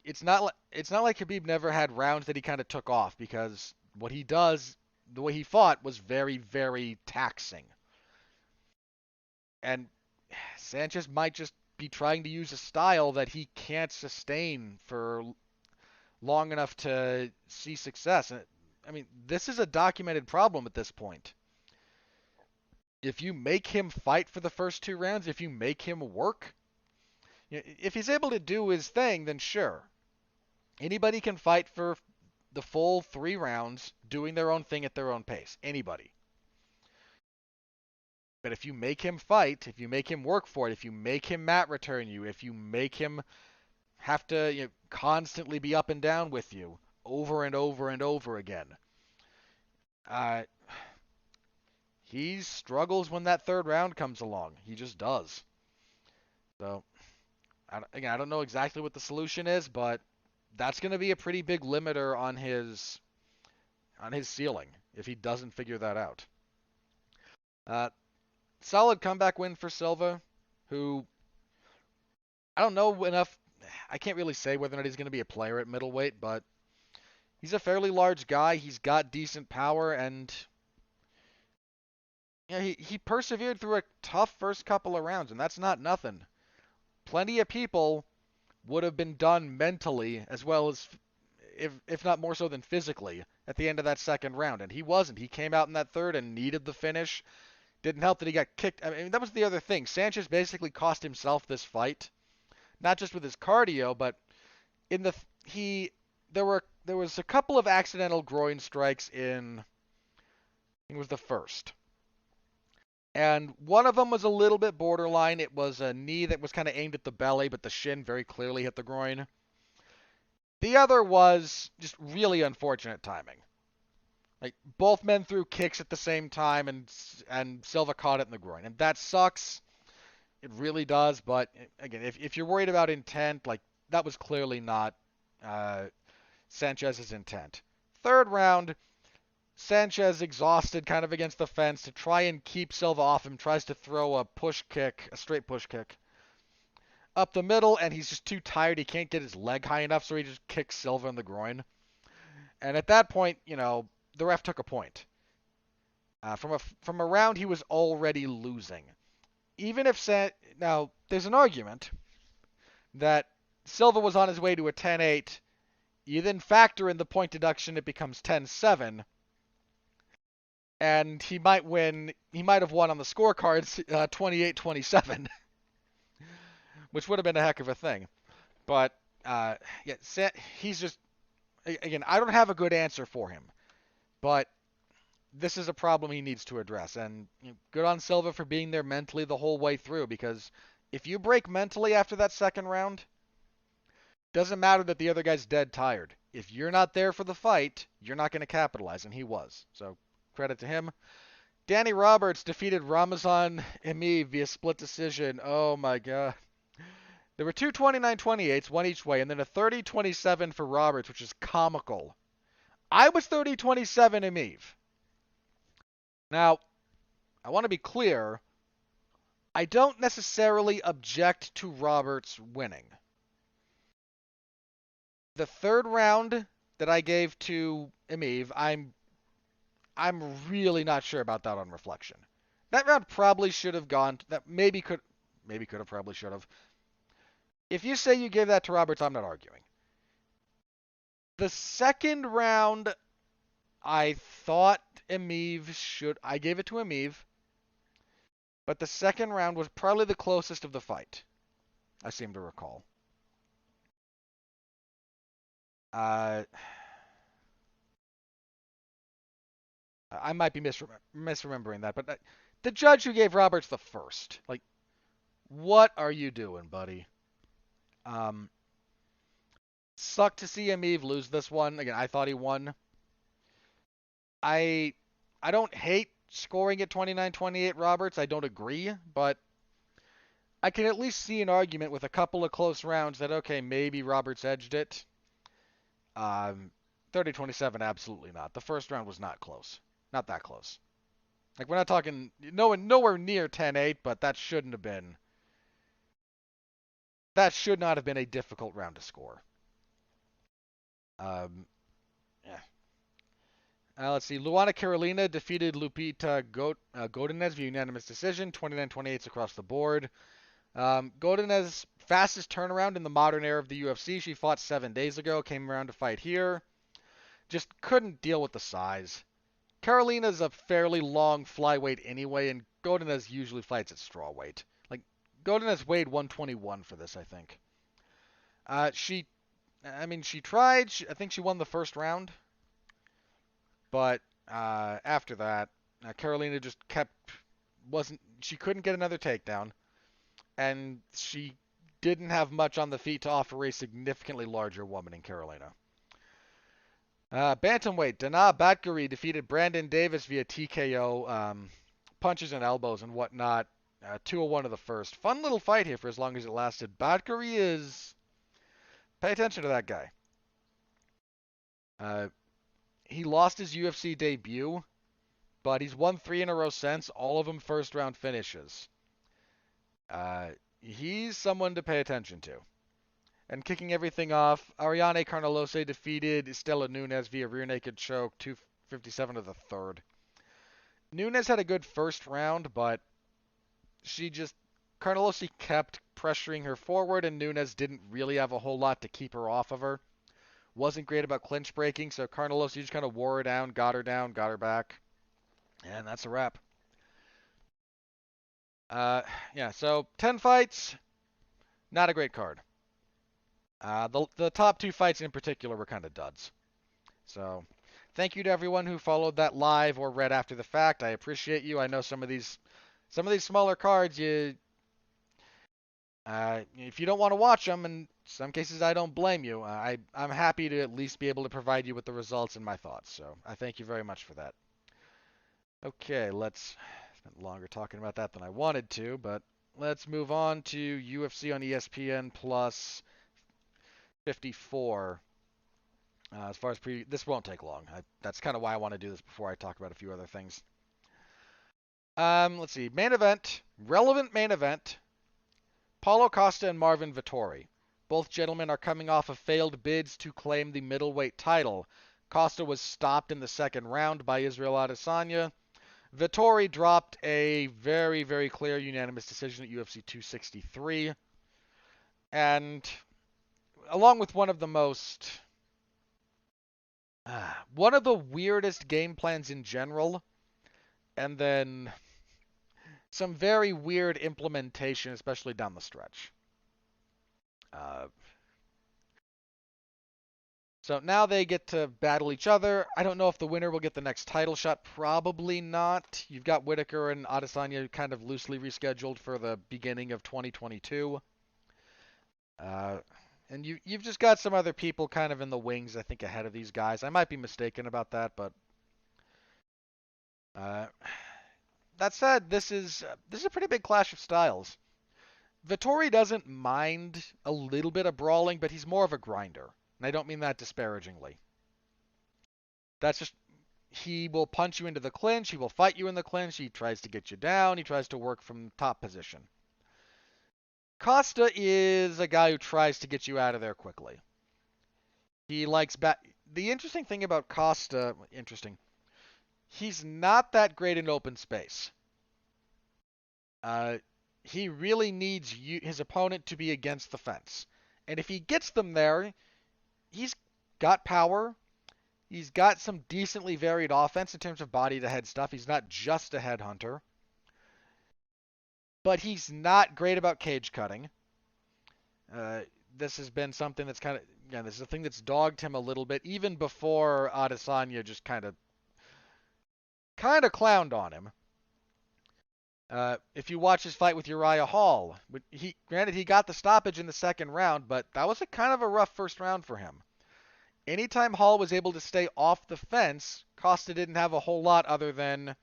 it's not like Khabib never had rounds that he kind of took off, because what he does, the way he fought, was very, very taxing. And Sanchez might just be trying to use a style that he can't sustain for long enough to see success. And I mean, this is a documented problem at this point. If you make him fight for the first two rounds, if you make him work, if he's able to do his thing, then sure. Anybody can fight for the full 3 rounds doing their own thing at their own pace. Anybody. But if you make him fight, if you make him work for it, if you make him mat return you, if you make him have to constantly be up and down with you over and over and over again, uh, he struggles when that third round comes along. He just does. So, again, I don't know exactly what the solution is, but that's going to be a pretty big limiter on his ceiling if he doesn't figure that out. Uh, Solid comeback win for Silva, who I don't know enough. I can't really say whether or not he's going to be a player at middleweight, but he's a fairly large guy. He's got decent power, and he persevered through a tough first couple of rounds, and that's not nothing. Plenty of people would have been done mentally as well as, if not more so than physically, at the end of that second round, and he wasn't. He came out in that third and needed the finish. Didn't help that he got kicked. I mean, that was the other thing. Sanchez basically cost himself this fight, not just with his cardio, but in the he there was a couple of accidental groin strikes in, it was the first. And one of them was a little bit borderline. It was a knee that was kind of aimed at the belly, but the shin very clearly hit the groin. The other was just really unfortunate timing. Like, both men threw kicks at the same time, and Silva caught it in the groin, and that sucks. It really does. But again, if you're worried about intent, like, that was clearly not Sanchez's intent. Third round, Sanchez exhausted, kind of against the fence, to try and keep Silva off him, tries to throw a push kick, a straight push kick, up the middle, and he's just too tired. He can't get his leg high enough, so he just kicks Silva in the groin. And at that point, the ref took a point. From a round he was already losing. Even if now there's an argument that Silva was on his way to a 10-8. You then factor in the point deduction, it becomes 10-7. And he might win. He might have won on the scorecards 28-27, which would have been a heck of a thing. But yeah, he's just, again, I don't have a good answer for him, but this is a problem he needs to address. And good on Silva for being there mentally the whole way through, because if you break mentally after that second round, doesn't matter that the other guy's dead tired. If you're not there for the fight, you're not going to capitalize, and he was. So credit to him. Danny Roberts defeated Ramazan Emeev via split decision. Oh my god. There were two 29-28s, one each way, and then a 30-27 for Roberts, which is comical. I was 30-27 Emeev. Now, I want to be clear. I don't necessarily object to Roberts winning. The third round that I gave to Emeev, I'm really not sure about that on reflection. That round probably should have gone. That maybe could have, probably should have. If you say you gave that to Roberts, I'm not arguing. The second round, I thought Emeev should. I gave it to Emeev, but the second round was probably the closest of the fight, I seem to recall. Uh, I might be misremembering that, but the judge who gave Roberts the first, like, what are you doing, buddy? Um, Sucked to see Eve lose this one. Again, I thought he won. I I don't hate scoring at 29-28 Roberts. I don't agree, but I can at least see an argument with a couple of close rounds that okay, maybe Roberts edged it. 30-27, absolutely not. The first round was not close. Not that close. Like we're not talking nowhere near 10-8, but that should not have been a difficult round to score. Um, yeah. Let's see. Luana Carolina defeated Lupita Godinez via unanimous decision, 29-28 across the board. Godinez, fastest turnaround in the modern era of the UFC. She fought 7 days ago, came around to fight here. Just couldn't deal with the size. Carolina's a fairly long flyweight anyway, and Godinez usually fights at strawweight. Like, Godinez weighed 121 for this, I think. She tried. I think she won the first round. But after that, Carolina just she couldn't get another takedown, and she didn't have much on the feet to offer a significantly larger woman in Carolina. Bantamweight, Dana Batgary defeated Brandon Davis via TKO, punches and elbows and whatnot. 2-1 of the first. Fun little fight here for as long as it lasted. Batgary is... Pay attention to that guy. He lost his UFC debut, but he's won 3 in a row since, all of them first round finishes. He's someone to pay attention to. And kicking everything off, Ariane Carnelose defeated Estela Nunes via rear naked choke, 257 of the third. Nunes had a good first round, but Carnelose kept pressuring her forward, and Nunes didn't really have a whole lot to keep her off of her. Wasn't great about clinch breaking, so Carnelose just kind of wore her down, got her back. And that's a wrap. Yeah, so 10 fights, not a great card. The top 2 fights in particular were kind of duds. So, thank you to everyone who followed that live or read after the fact. I appreciate you. I know some of these smaller cards, if you don't want to watch them, in some cases I don't blame you. I'm happy to at least be able to provide you with the results and my thoughts. So, I thank you very much for that. Okay, let's spend longer talking about that than I wanted to, but let's move on to UFC on ESPN plus 54. As far as this won't take long. That's kind of why I want to do this before I talk about a few other things. Let's see. Main event, relevant main event. Paulo Costa and Marvin Vettori. Both gentlemen are coming off of failed bids to claim the middleweight title. Costa was stopped in the second round by Israel Adesanya. Vettori dropped a very, very clear unanimous decision at UFC 263. And along with one of the weirdest game plans in general, and then some very weird implementation, especially down the stretch. So now they get to battle each other. I don't know if the winner will get the next title shot. Probably not. You've got Whitaker and Adesanya kind of loosely rescheduled for the beginning of 2022. And you've just got some other people kind of in the wings, I think, ahead of these guys. I might be mistaken about that, but that said, this is a pretty big clash of styles. Vettori doesn't mind a little bit of brawling, but he's more of a grinder. And I don't mean that disparagingly. That's just, he will punch you into the clinch, he will fight you in the clinch, he tries to get you down, he tries to work from top position. Costa is a guy who tries to get you out of there quickly. He likes The interesting thing about Costa, he's not that great in open space. He really needs his opponent to be against the fence. And if he gets them there, he's got power. He's got some decently varied offense in terms of body to head stuff. He's not just a headhunter. But he's not great about cage cutting. This has been something that's this is a thing that's dogged him a little bit, even before Adesanya just kind of kind of clowned on him. If you watch his fight with Uriah Hall, granted he got the stoppage in the second round, but that was a kind of a rough first round for him. Anytime Hall was able to stay off the fence, Costa didn't have a whole lot other than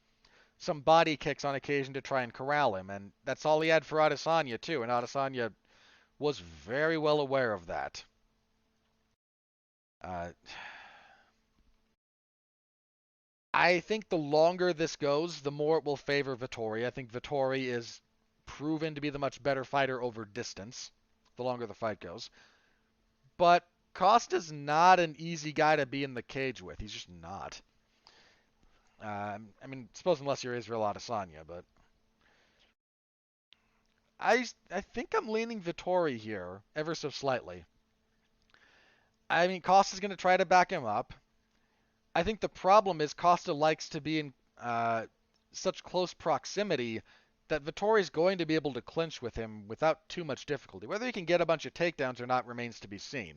some body kicks on occasion to try and corral him, and that's all he had for Adesanya too, and Adesanya was very well aware of that. Uh, I think the longer this goes, the more it will favor Vettori. I think Vettori is proven to be the much better fighter over distance, the longer the fight goes. But Costa's not an easy guy to be in the cage with. He's just not. I mean, suppose unless you're Israel Adesanya, but I think I'm leaning Vettori here, ever so slightly. I mean, Costa's going to try to back him up. I think the problem is Costa likes to be in such close proximity that Vettori's going to be able to clinch with him without too much difficulty. Whether he can get a bunch of takedowns or not remains to be seen.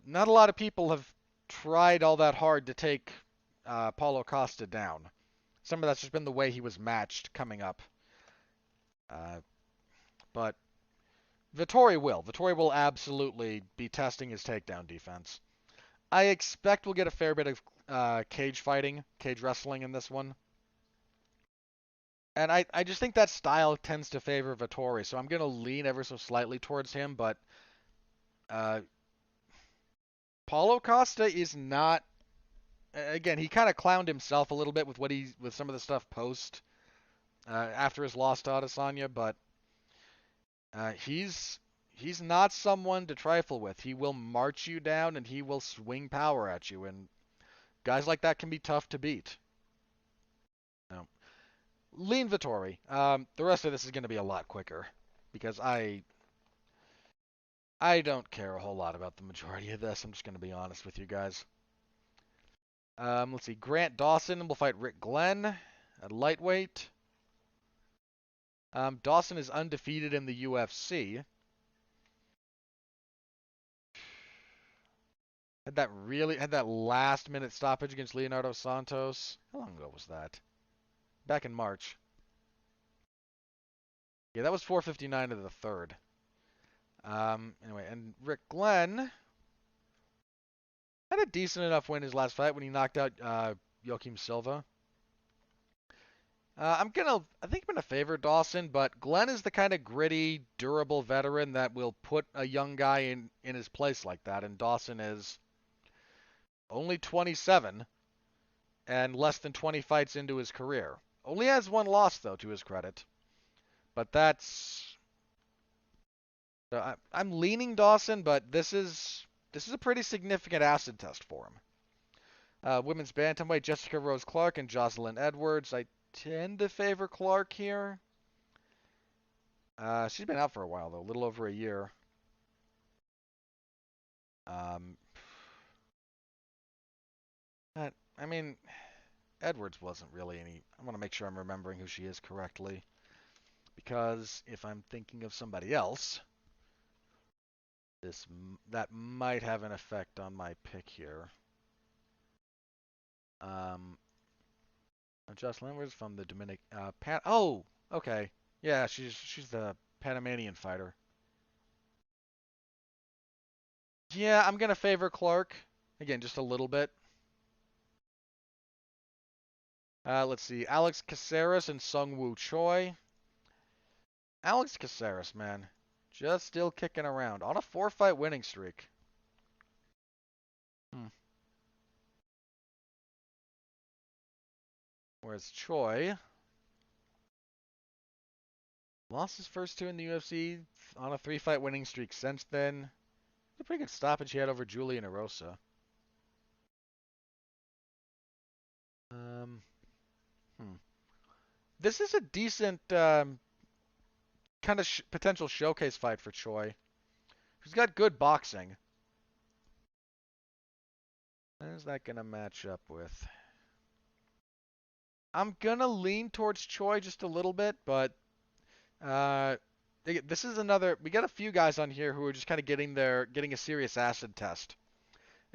Not a lot of people have tried all that hard to take Paulo Costa down. Some of that's just been the way he was matched coming up. But Vettori will. Vettori will absolutely be testing his takedown defense. I expect we'll get a fair bit of cage fighting, cage wrestling in this one. And I just think that style tends to favor Vettori, so I'm going to lean ever so slightly towards him, but Paulo Costa is not. Again, he kind of clowned himself a little bit with with some of the stuff post after his loss to Adesanya, but he's not someone to trifle with. He will march you down and he will swing power at you, and guys like that can be tough to beat. No. Lean Vettori. The rest of this is going to be a lot quicker because I don't care a whole lot about the majority of this. I'm just going to be honest with you guys. Let's see. Grant Dawson will fight Rick Glenn at lightweight. Dawson is undefeated in the UFC. Had that last minute stoppage against Leonardo Santos. How long ago was that? Back in March. Yeah, that was 4:59 of the third. Anyway, and Rick Glenn had a decent enough win his last fight when he knocked out Joaquim Silva. I think I'm gonna favor Dawson, but Glenn is the kind of gritty, durable veteran that will put a young guy in his place like that, and Dawson is only 27 and less than 20 fights into his career. Only has one loss though, to his credit. But I'm leaning Dawson, but this is a pretty significant acid test for him. Women's bantamweight, Jessica Rose Clark and Jocelyn Edwards. I tend to favor Clark here. She's been out for a while though, a little over a year. I mean, Edwards wasn't really any. I want to make sure I'm remembering who she is correctly, because if I'm thinking of somebody else, that might have an effect on my pick here. Jocelyn Edwards from the Oh, okay. Yeah, she's the Panamanian fighter. Yeah, I'm gonna favor Clark again, just a little bit. Let's see, Alex Caceres and Sungwoo Choi. Alex Caceres, man, just still kicking around on a 4-fight winning streak. Whereas Choi lost his first two in the UFC on a 3-fight winning streak since then. It's a pretty good stoppage he had over Julian Erosa. This is a decent kind of potential showcase fight for Choi, who's got good boxing. Who's that going to match up with? I'm going to lean towards Choi just a little bit, but this is another. We got a few guys on here who are just kind of getting a serious acid test,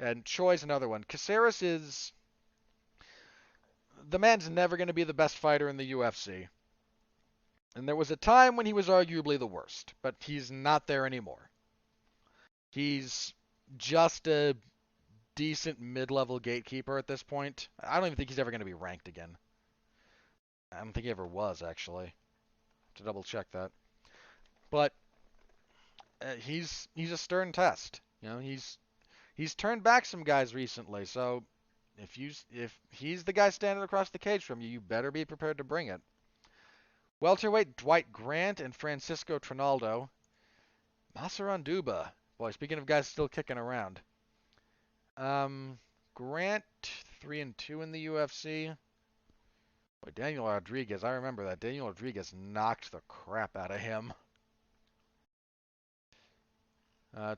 and Choi's another one. Caceres is the man's never going to be the best fighter in the UFC. And there was a time when he was arguably the worst, but he's not there anymore. He's just a decent mid-level gatekeeper at this point. I don't even think he's ever going to be ranked again. I don't think he ever was, actually. To double check that. But he's a stern test. You know, he's turned back some guys recently. So if he's the guy standing across the cage from you, you better be prepared to bring it. Welterweight Dwight Grant and Francisco Trinaldo. Masaranduba. Boy, speaking of guys still kicking around. Grant 3-2 in the UFC. Boy, Daniel Rodriguez, I remember that. Daniel Rodriguez knocked the crap out of him.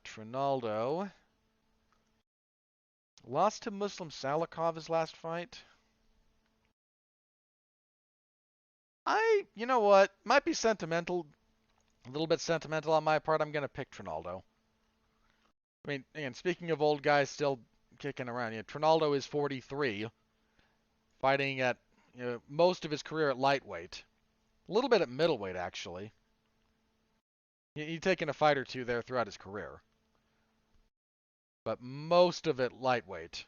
Trinaldo lost to Muslim Salikov his last fight. You know what? Might be sentimental, a little bit sentimental on my part. I'm going to pick Trinaldo. I mean, again, speaking of old guys still kicking around, Trinaldo is 43, fighting at most of his career at lightweight. A little bit at middleweight, actually. He's taken a fight or two there throughout his career. But most of it lightweight.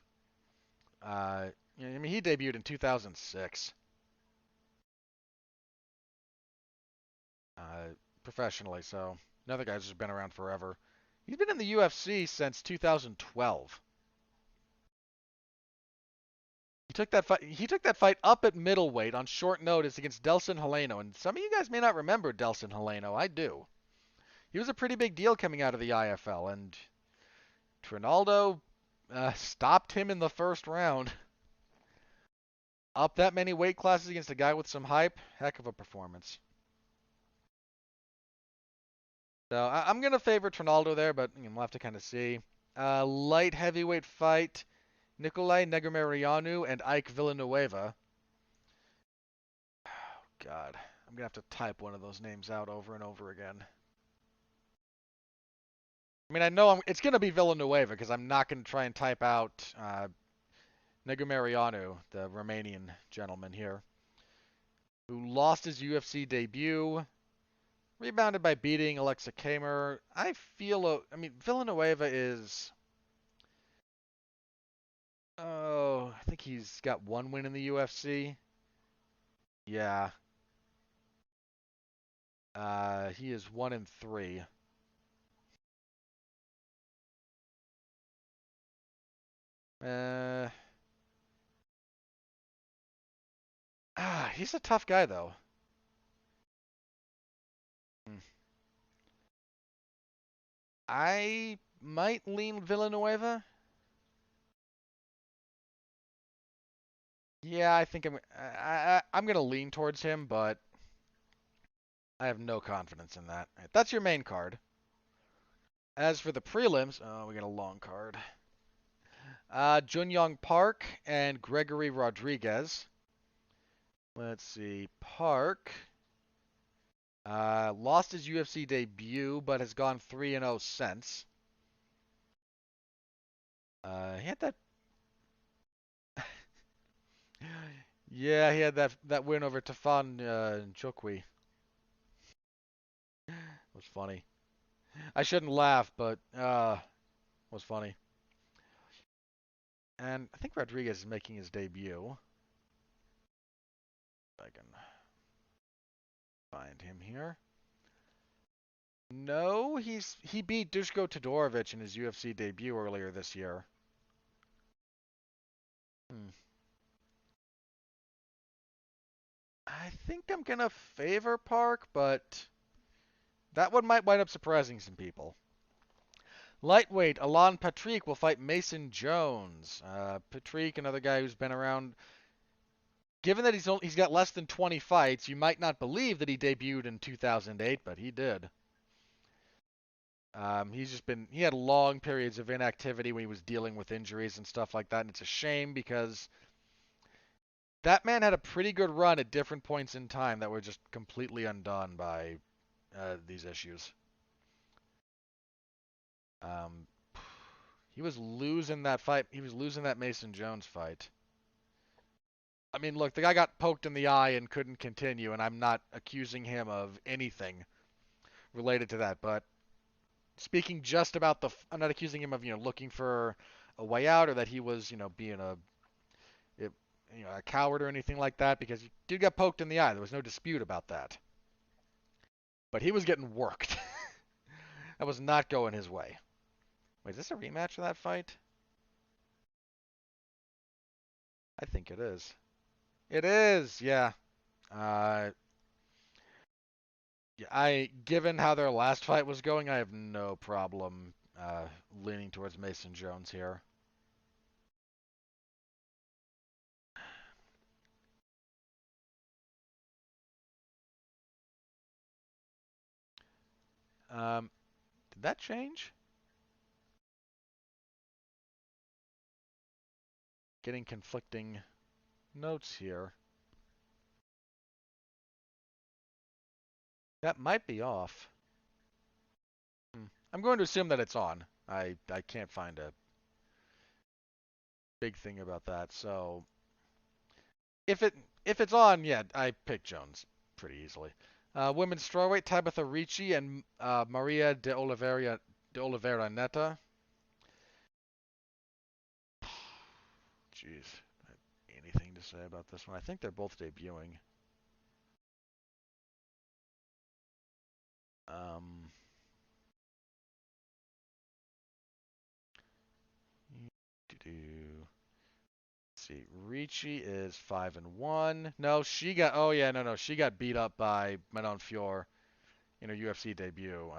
I mean, he debuted in 2006. Professionally, so another guy's just been around forever. He's been in the UFC since 2012. He took that fight up at middleweight on short notice against Delsin Heleno, and some of you guys may not remember Delsin Heleno. I do. He was a pretty big deal coming out of the IFL, and Trinaldo stopped him in the first round. Up that many weight classes against a guy with some hype, heck of a performance. So I'm going to favor Trinaldo there, but we'll have to kind of see. Light heavyweight fight, Nikolai Negumereanu and Ike Villanueva. Oh, God. I'm going to have to type one of those names out over and over again. I mean, I know it's going to be Villanueva because I'm not going to try and type out Negumereanu, the Romanian gentleman here, who lost his UFC debut. Rebounded by beating Alexa Kamer. I mean, Villanueva is... Oh, I think he's got one win in the UFC. Yeah. He is 1-3. He's a tough guy, though. Hmm. I might lean Villanueva. Yeah, I think I'm gonna lean towards him, but I have no confidence in that. Right, that's your main card. As for the prelims, oh, we got a long card. Junyoung Park and Gregory Rodriguez. Let's see. Park lost his UFC debut, but has gone 3-0 since. He had that. Yeah, he had that win over Tafan Nchukwi. It was funny. I shouldn't laugh, but it was funny. And I think Rodriguez is making his debut. If I can find him here. No, he beat Dushko Todorovic in his UFC debut earlier this year. I think I'm gonna favor Park, but that one might wind up surprising some people. Lightweight, Alan Patrick will fight Mason Jones. Patrick, another guy who's been around. Given that he's got less than 20 fights, you might not believe that he debuted in 2008, but he did. He had long periods of inactivity when he was dealing with injuries and stuff like that, and it's a shame because that man had a pretty good run at different points in time that were just completely undone by these issues. He was losing that fight. He was losing that Mason Jones fight. I mean, look, the guy got poked in the eye and couldn't continue, and I'm not accusing him of anything related to that. But speaking just about I'm not accusing him of looking for a way out or that he was being it, a coward or anything like that because he did get poked in the eye. There was no dispute about that. But he was getting worked. That was not going his way. Wait, is this a rematch of that fight? I think it is. It is, yeah. Uh, yeah, given how their last fight was going, I have no problem leaning towards Mason Jones here. Um, did that change? Getting conflicting notes here. That might be off. I'm going to assume that it's on. I can't find a big thing about that. So if it if it's on, yeah, I pick Jones pretty easily. Women's strawweight Tabitha Ricci and Maria de Oliveira Neta. Jeez, anything to say about this one? I think they're both debuting. Um, see, Ricci is 5-1. No, she got. Oh yeah, no, she got beat up by Manon Fior in her UFC debut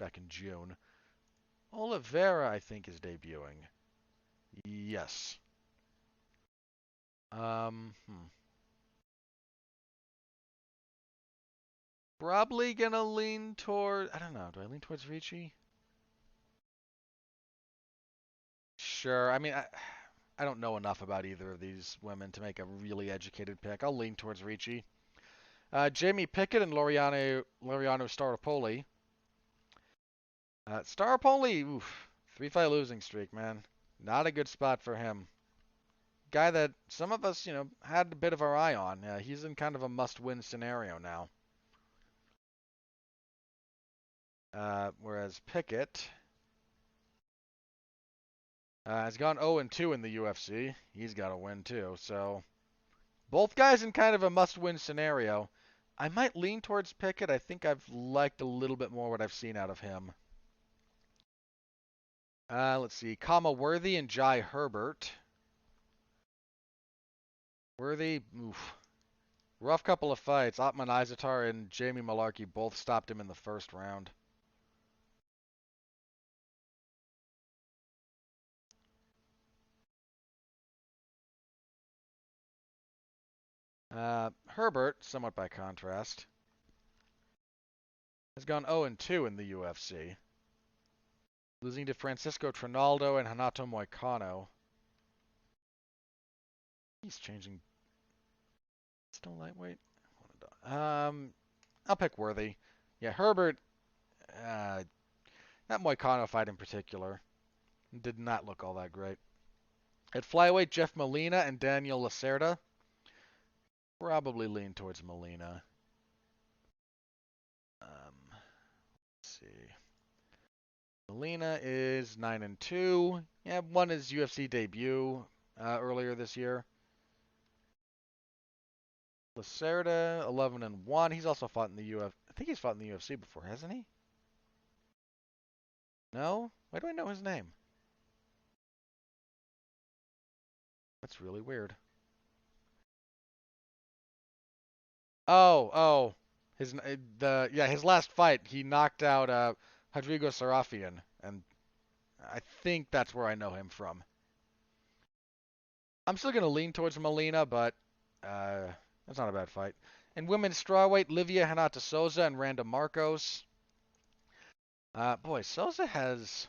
back in June. Oliveira, I think, is debuting. Yes. Um, hmm. Probably gonna lean toward. I don't know. Do I lean towards Ricci? Sure. I mean, I don't know enough about either of these women to make a really educated pick. I'll lean towards Ricci. Jamie Pickett and Laureano Staropoli. Staropoli, oof, 3-fight losing streak, man. Not a good spot for him. Guy that some of us, had a bit of our eye on. He's in kind of a must-win scenario now. Whereas Pickett has gone 0-2 in the UFC. He's got to win too. So both guys in kind of a must-win scenario. I might lean towards Pickett. I think I've liked a little bit more what I've seen out of him. Let's see. Kama Worthy and Jai Herbert. Worthy, oof. Rough couple of fights. Otman Izatar and Jamie Malarkey both stopped him in the first round. Herbert, somewhat by contrast, has gone 0-2 in the UFC, losing to Francisco Trinaldo and Hanato Moicano. He's changing. Still lightweight? I'll pick Worthy. Yeah, Herbert, that Moicano fight in particular, did not look all that great. At flyweight, Jeff Molina and Daniel Lacerda. Probably lean towards Molina. Let's see. Molina is 9-2. Yeah, won his UFC debut earlier this year. Lacerda, 11-1. He's also fought in the UFC. I think he's fought in the UFC before, hasn't he? No? Why do I know his name? That's really weird. Oh. His last fight, he knocked out Rodrigo Sarafian, and I think that's where I know him from. I'm still gonna lean towards Molina, but that's not a bad fight. In women's strawweight, Livia Hanata Souza and Randa Marcos. Boy, Souza has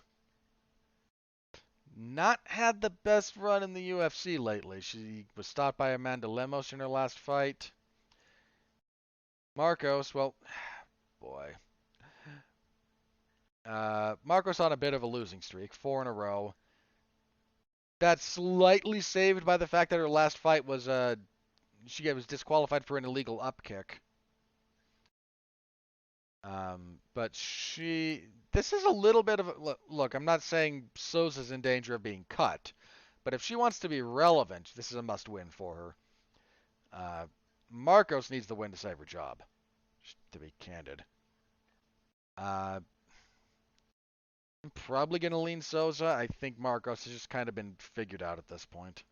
not had the best run in the UFC lately. She was stopped by Amanda Lemos in her last fight. Marcos, well, boy. Marcos on a bit of a losing streak, 4 in a row. That's slightly saved by the fact that her last fight was she was disqualified for an illegal up kick. But this is a little bit of a look. I'm not saying Souza's in danger of being cut, but if she wants to be relevant, this is a must-win for her. Marcos needs the win to save her job, to be candid. I'm probably going to lean Souza. I think Marcos has just kind of been figured out at this point.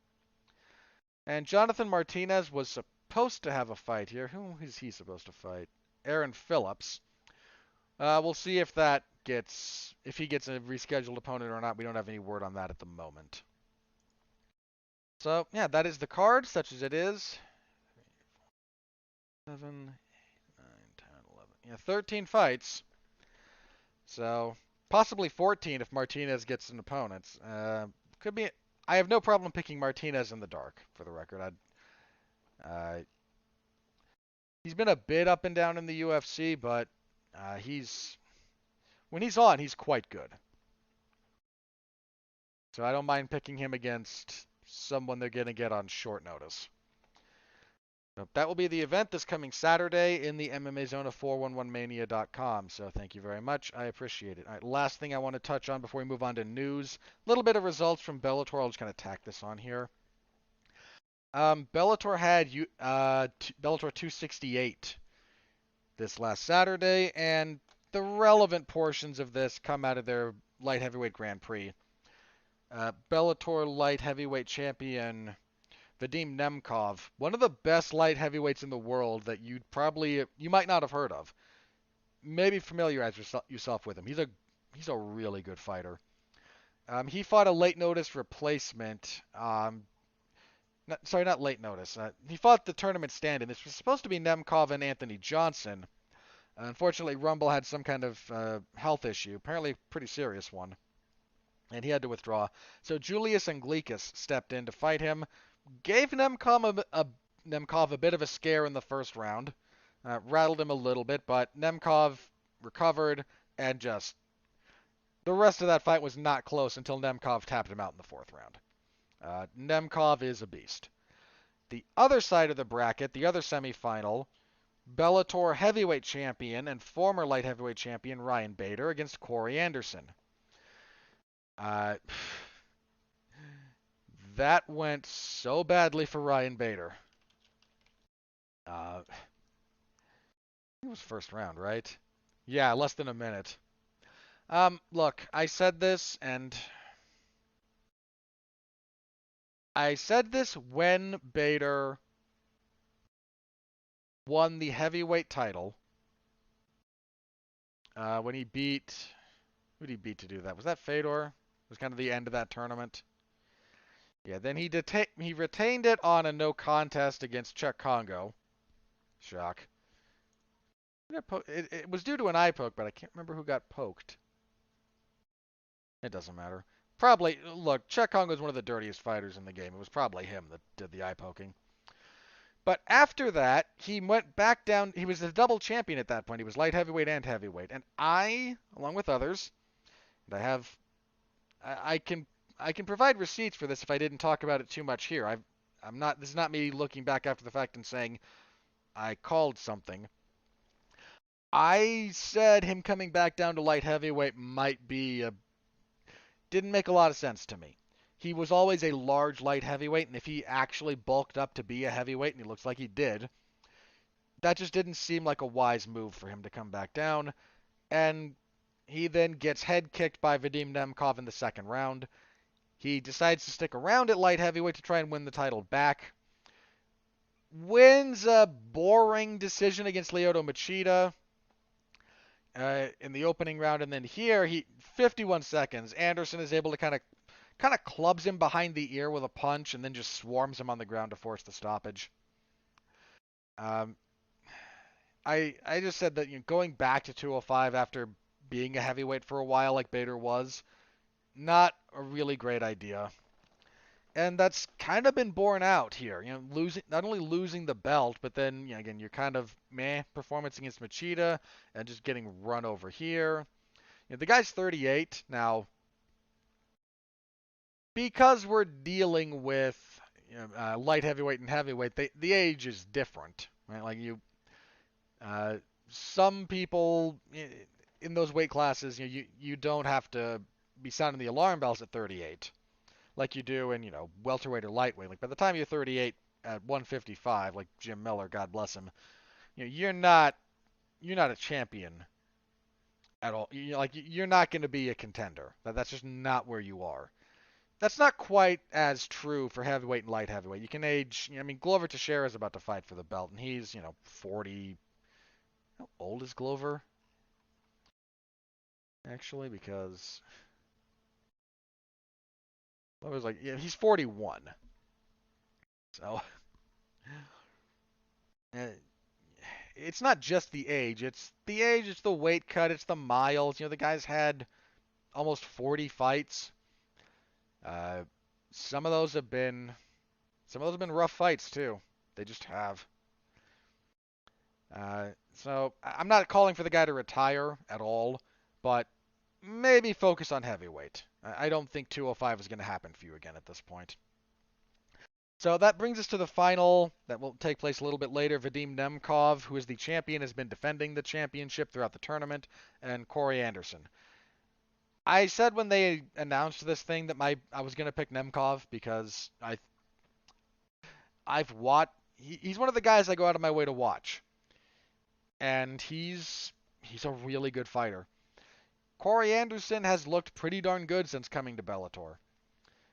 And Jonathan Martinez was supposed to have a fight here. Who is he supposed to fight? Aaron Phillips. We'll see if he gets a rescheduled opponent or not. We don't have any word on that at the moment. So, yeah, that is the card, such as it is. 7, 8, 9, 10, 11. Yeah, 13 fights. So, possibly 14 if Martinez gets an opponent. Could be. I have no problem picking Martinez in the dark, for the record. He's been a bit up and down in the UFC, but when he's on, he's quite good. So I don't mind picking him against someone they're going to get on short notice. So that will be the event this coming Saturday in the MMA Zone of 411mania.com. So thank you very much. I appreciate it. All right, last thing I want to touch on before we move on to news. A little bit of results from Bellator. I'll just kind of tack this on here. Bellator had Bellator 268 this last Saturday, and the relevant portions of this come out of their light heavyweight Grand Prix. Bellator light heavyweight champion Vadim Nemkov, one of the best light heavyweights in the world that you might not have heard of. Maybe familiarize yourself with him. He's a really good fighter. He fought a late notice replacement. Not late notice. He fought the tournament stand-in. This was supposed to be Nemkov and Anthony Johnson. Unfortunately, Rumble had some kind of health issue, apparently a pretty serious one, and he had to withdraw. So Julius Anglickas stepped in to fight him, gave Nemkov a bit of a scare in the first round, rattled him a little bit, but Nemkov recovered, and just the rest of that fight was not close until Nemkov tapped him out in the fourth round. Nemkov is a beast. The other side of the bracket, the other semifinal, Bellator heavyweight champion and former light heavyweight champion Ryan Bader against Corey Anderson. That went so badly for Ryan Bader. It was first round, right? Yeah, less than a minute. Look, I said this when Bader won the heavyweight title. When he beat, who did he beat to do that? Was that Fedor? It was kind of the end of that tournament. Yeah, then he retained it on a no contest against Czech Congo. Shock. It was due to an eye poke, but I can't remember who got poked. It doesn't matter. Probably, look, Czech Congo is one of the dirtiest fighters in the game. It was probably him that did the eye poking. But after that, he went back down. He was the double champion at that point. He was light heavyweight and heavyweight. And I, along with others, and I can provide receipts for this if I didn't talk about it too much here. This is not me looking back after the fact and saying I called something. I said him coming back down to light heavyweight didn't make a lot of sense to me. He was always a large light heavyweight, and if he actually bulked up to be a heavyweight, and he looks like he did, that just didn't seem like a wise move for him to come back down. And he then gets head kicked by Vadim Nemkov in the second round. He decides to stick around at light heavyweight to try and win the title back. Wins a boring decision against Lyoto Machida in the opening round, and then here, 51 seconds, Anderson is able to kind of clubs him behind the ear with a punch and then just swarms him on the ground to force the stoppage. I just said that going back to 205 after being a heavyweight for a while like Bader was, not a really great idea. And that's kind of been borne out here. Not only losing the belt, but then again, you're kind of performance against Machida and just getting run over here. The guy's 38 now. Because we're dealing with light heavyweight and heavyweight, the age is different, right? Like uh, some people in those weight classes, you don't have to be sounding the alarm bells at 38 like you do in welterweight or lightweight. Like by the time you're 38 at 155, like Jim Miller, God bless him, you're not a champion at all. You're not going to be a contender. That's just not where you are. That's not quite as true for heavyweight and light heavyweight. You can age. I mean, Glover Teixeira is about to fight for the belt, and he's 40. How old is Glover? Actually, because I was like, yeah, he's 41. So uh, it's not just the age. It's the age. It's the weight cut. It's the miles. The guy's had almost 40 fights. Uh, some of those have been rough fights too. They just have. So I'm not calling for the guy to retire at all, but maybe focus on heavyweight. I don't think 205 is going to happen for you again at this point. So that brings us to the final that will take place a little bit later. Vadim Nemkov, who is the champion, has been defending the championship throughout the tournament, and Corey Anderson. I said when they announced this thing that I was going to pick Nemkov because I've watched. He's one of the guys I go out of my way to watch, and he's a really good fighter. Corey Anderson has looked pretty darn good since coming to Bellator.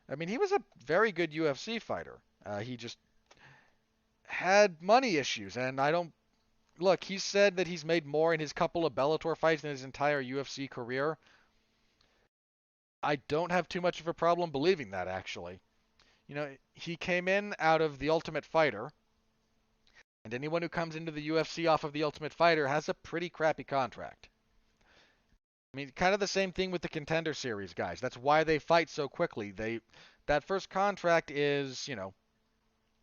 I mean, he was a very good UFC fighter. He just had money issues, and I don't look. He said that he's made more in his couple of Bellator fights than his entire UFC career. I don't have too much of a problem believing that, actually. He came in out of The Ultimate Fighter, and anyone who comes into the UFC off of The Ultimate Fighter has a pretty crappy contract. I mean, kind of the same thing with the Contender Series guys. That's why they fight so quickly. That first contract is,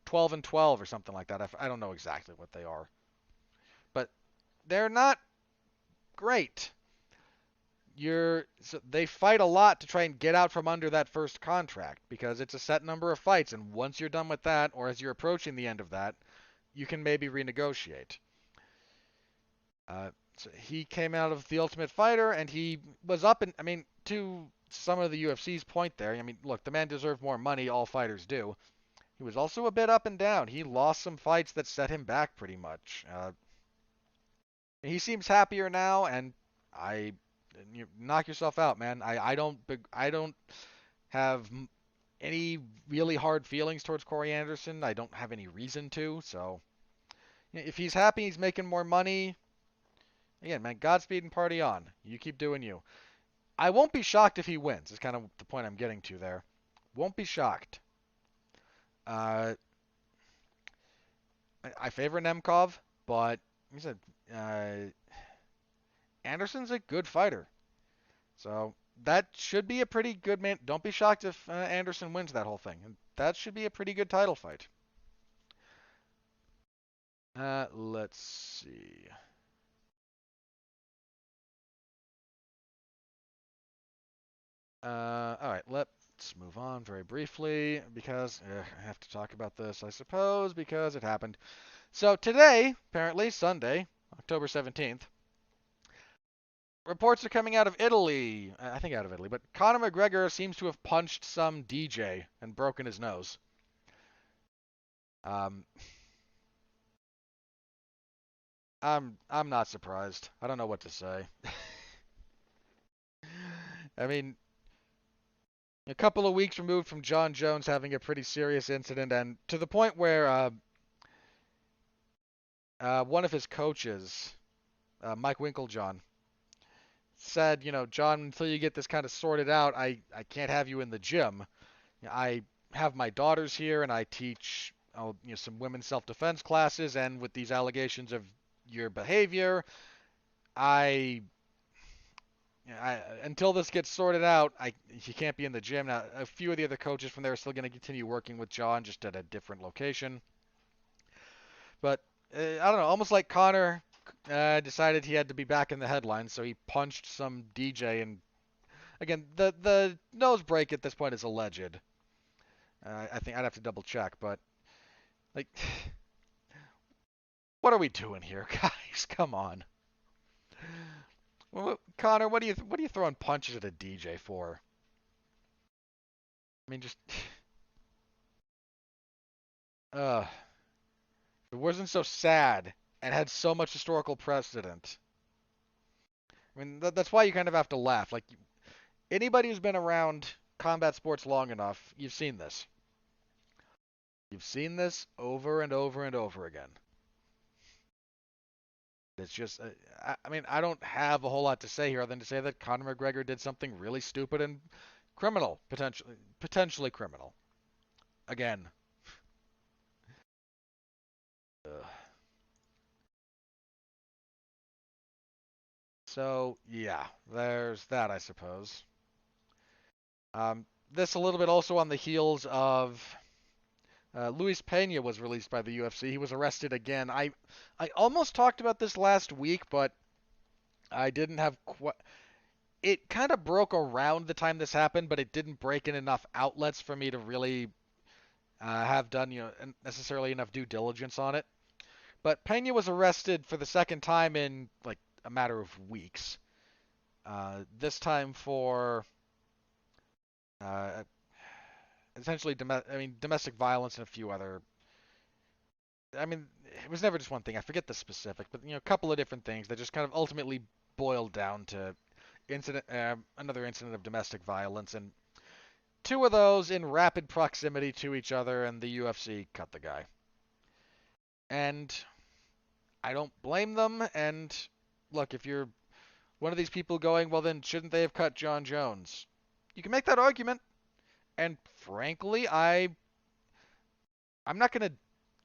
12 and 12 or something like that. I don't know exactly what they are. But they're not great. They fight a lot to try and get out from under that first contract because it's a set number of fights, and once you're done with that, or as you're approaching the end of that, you can maybe renegotiate. So he came out of The Ultimate Fighter, and he was up and I mean, to some of the UFC's point there, I mean, look, the man deserved more money, all fighters do. He was also a bit up and down. He lost some fights that set him back pretty much. He seems happier now, and you knock yourself out, man. I don't have any really hard feelings towards Corey Anderson. I don't have any reason to. So if he's happy, he's making more money. Again, man, Godspeed and party on. You keep doing you. I won't be shocked if he wins. Is kind of the point I'm getting to there. Won't be shocked. I favor Nemkov, but like I said, Anderson's a good fighter. So that should be a pretty good man. Don't be shocked if Anderson wins that whole thing. That should be a pretty good title fight. Let's see. All right, let's move on very briefly because I have to talk about this, I suppose, because it happened. So today, apparently Sunday, October 17th, reports are coming out of Italy. I think out of Italy, but Conor McGregor seems to have punched some DJ and broken his nose. Um, I'm not surprised. I don't know what to say. I mean, a couple of weeks removed from John Jones having a pretty serious incident, and to the point where one of his coaches, Mike Winklejohn, said, John, until you get this kind of sorted out, I can't have you in the gym. I have my daughters here, and I teach some women's self-defense classes, and with these allegations of your behavior, I until this gets sorted out, he can't be in the gym. Now, a few of the other coaches from there are still going to continue working with John, just at a different location. But I don't know, almost like Connor decided he had to be back in the headlines, so he punched some DJ. And again, the nose break at this point is alleged. I think I'd have to double check, but like, what are we doing here, guys? Come on. Connor, what are you throwing punches at a DJ for? I mean, just uh, it wasn't so sad and had so much historical precedent. I mean, that's why you kind of have to laugh. Like anybody who's been around combat sports long enough, you've seen this. You've seen this over and over and over again. It's just, I mean, I don't have a whole lot to say here other than to say that Conor McGregor did something really stupid and criminal, potentially criminal. Again. Ugh. So yeah, there's that, I suppose. This a little bit also on the heels of Luis Pena was released by the UFC. He was arrested again. I almost talked about this last week, but I didn't have quite. It kind of broke around the time this happened, but it didn't break in enough outlets for me to really have done necessarily enough due diligence on it. But Pena was arrested for the second time in like a matter of weeks. This time for uh, essentially domestic violence and a few other. I mean, it was never just one thing. I forget the specific, but a couple of different things that just kind of ultimately boiled down to another incident of domestic violence, and two of those in rapid proximity to each other, and the UFC cut the guy. And I don't blame them. And look, if you're one of these people going, well, then shouldn't they have cut John Jones? You can make that argument. And frankly, I'm not going to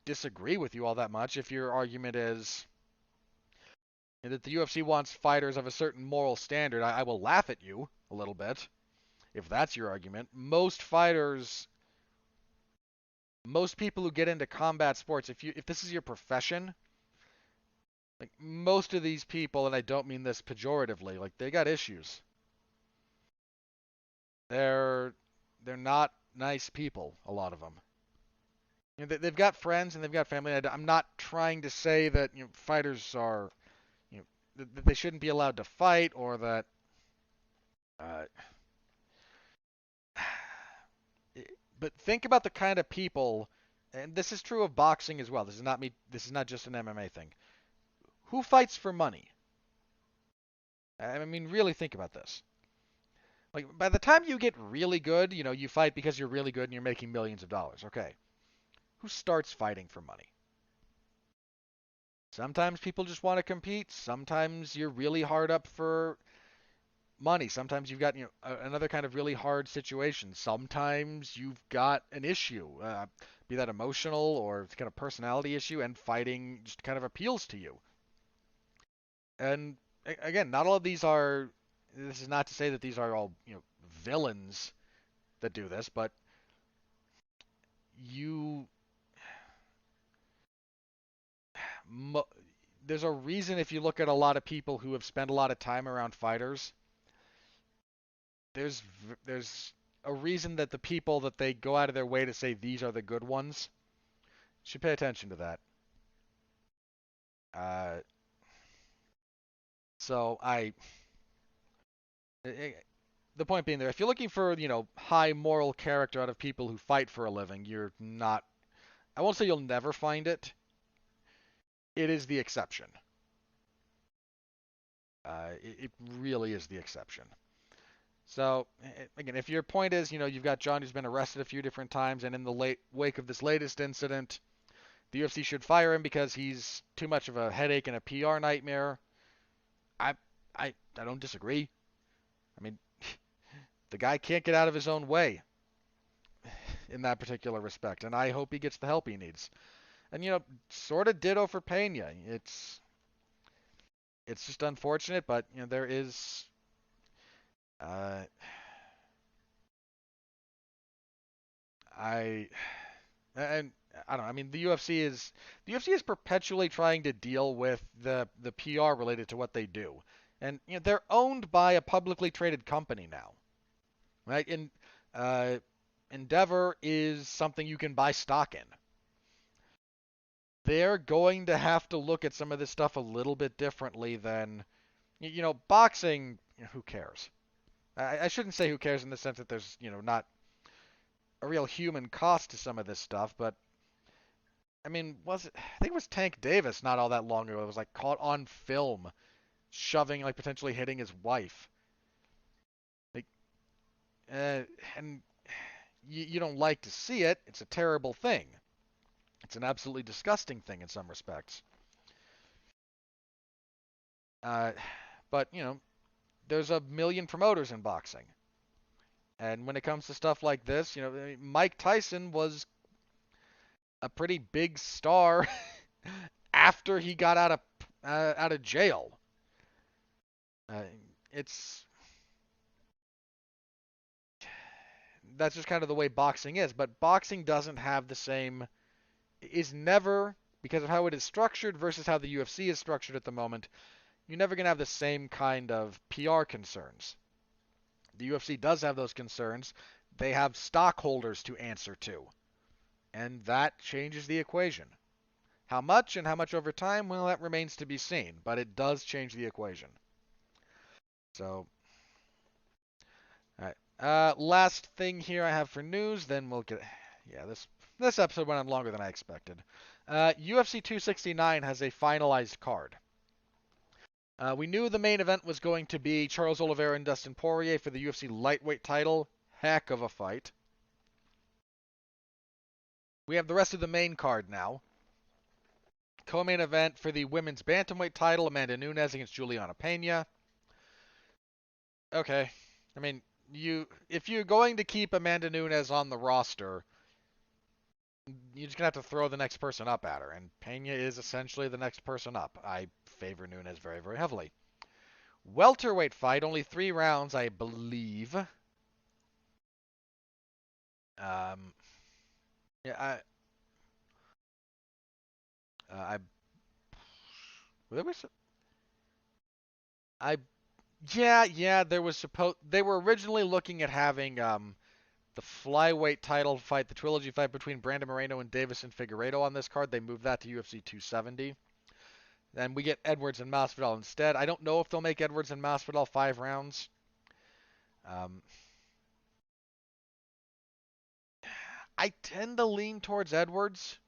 disagree with you all that much if your argument is that the UFC wants fighters of a certain moral standard. I will laugh at you a little bit if that's your argument. Most people who get into combat sports, if this is your profession, like most of these people, and I don't mean this pejoratively, like they got issues. They're they're not nice people, a lot of them. They've got friends and they've got family. I'm not trying to say that fighters are that they shouldn't be allowed to fight or that. Uh, but think about the kind of people, and this is true of boxing as well. This is not me. This is not just an MMA thing. Who fights for money? I mean, really think about this. Like, by the time you get really good, you fight because you're really good and you're making millions of dollars. Okay. Who starts fighting for money? Sometimes people just want to compete. Sometimes you're really hard up for money. Sometimes you've got another kind of really hard situation. Sometimes you've got an issue, be that emotional or kind of personality issue, and fighting just kind of appeals to you. And again, not all of these are. This is not to say that these are all villains that do this, but you mo- there's a reason if you look at a lot of people who have spent a lot of time around fighters, there's a reason that the people that they go out of their way to say these are the good ones should pay attention to that. Uh, so the point being there, if you're looking for high moral character out of people who fight for a living, you're not. I won't say you'll never find it. It is the exception. It really is the exception. So again, if your point is, you've got John who's been arrested a few different times, and in the late wake of this latest incident, the UFC should fire him because he's too much of a headache and a PR nightmare. I I don't disagree. I mean, the guy can't get out of his own way in that particular respect, and I hope he gets the help he needs. And sort of ditto for Pena. It's just unfortunate, but there is uh, I and I don't know. I mean, the UFC is perpetually trying to deal with the PR related to what they do, and they're owned by a publicly traded company now, right? And uh, endeavor is something you can buy stock in. They're going to have to look at some of this stuff a little bit differently than, boxing. Who cares? I shouldn't say who cares in the sense that there's, not a real human cost to some of this stuff, but I mean, I think it was Tank Davis not all that long ago. It was like caught on film shoving, like potentially hitting his wife. Like, uh, and you don't like to see it. It's a terrible thing. It's an absolutely disgusting thing in some respects. Uh, but there's a million promoters in boxing, and when it comes to stuff like this, Mike Tyson was a pretty big star after he got out of jail. Uh, it's That's just kind of the way boxing is. But boxing doesn't have the same, is never, because of how it is structured versus how the UFC is structured at the moment, you're never going to have the same kind of PR concerns. The UFC does have those concerns. They have stockholders to answer to. And that changes the equation. How much and how much over time, well, that remains to be seen. But it does change the equation. So, all right. Last thing here I have for news, then we'll get. Yeah, this episode went on longer than I expected. UFC 269 has a finalized card. We knew the main event was going to be Charles Oliveira and Dustin Poirier for the UFC lightweight title. Heck of a fight. We have the rest of the main card now. Co-main event for the women's bantamweight title, Amanda Nunes against Juliana Pena. Okay. I mean, if you're going to keep Amanda Nunes on the roster, you're just going to have to throw the next person up at her, and Pena is essentially the next person up. I favor Nunes very, very heavily. Welterweight fight, only 3 rounds, I believe. Yeah, I there was I yeah, they were originally looking at having the flyweight title fight, the trilogy fight between Brandon Moreno and Davison Figueiredo on this card. They moved that to UFC 270. Then we get Edwards and Masvidal instead. I don't know if they'll make Edwards and Masvidal 5 rounds. I tend to lean towards Edwards.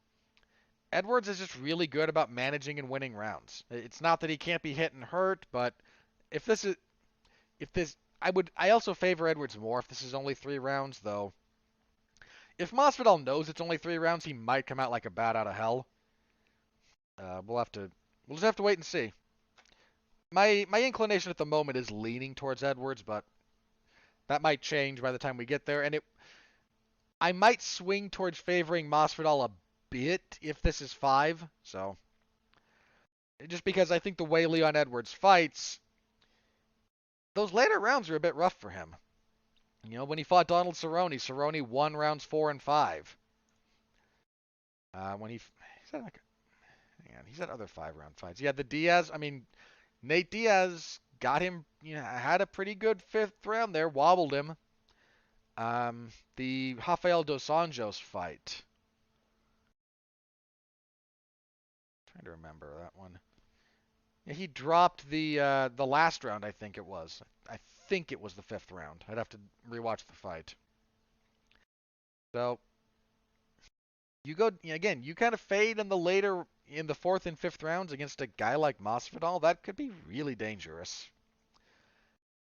Edwards is just really good about managing and winning rounds. It's not that he can't be hit and hurt, but if this is if this I also favor Edwards more if this is only 3 rounds though. If Masvidal knows it's only 3 rounds, he might come out like a bat out of hell. We'll just have to wait and see. My inclination at the moment is leaning towards Edwards, but that might change by the time we get there, and I might swing towards favoring Masvidal a bit if this is 5. So just because I think the way Leon Edwards fights, those later rounds are a bit rough for him. When he fought Donald Cerrone, Cerrone won rounds 4 and 5. When he's had other 5-round fights. Yeah, the Diaz. I mean, Nate Diaz got him. Had a pretty good 5th round there, wobbled him. The Rafael dos Anjos fight. I'm trying to remember that one. Yeah, he dropped the last round. I think it was. I think it was the 5th round. I'd have to rewatch the fight. So you go again. You kind of fade in the 4th and 5th rounds against a guy like Masvidal. That could be really dangerous.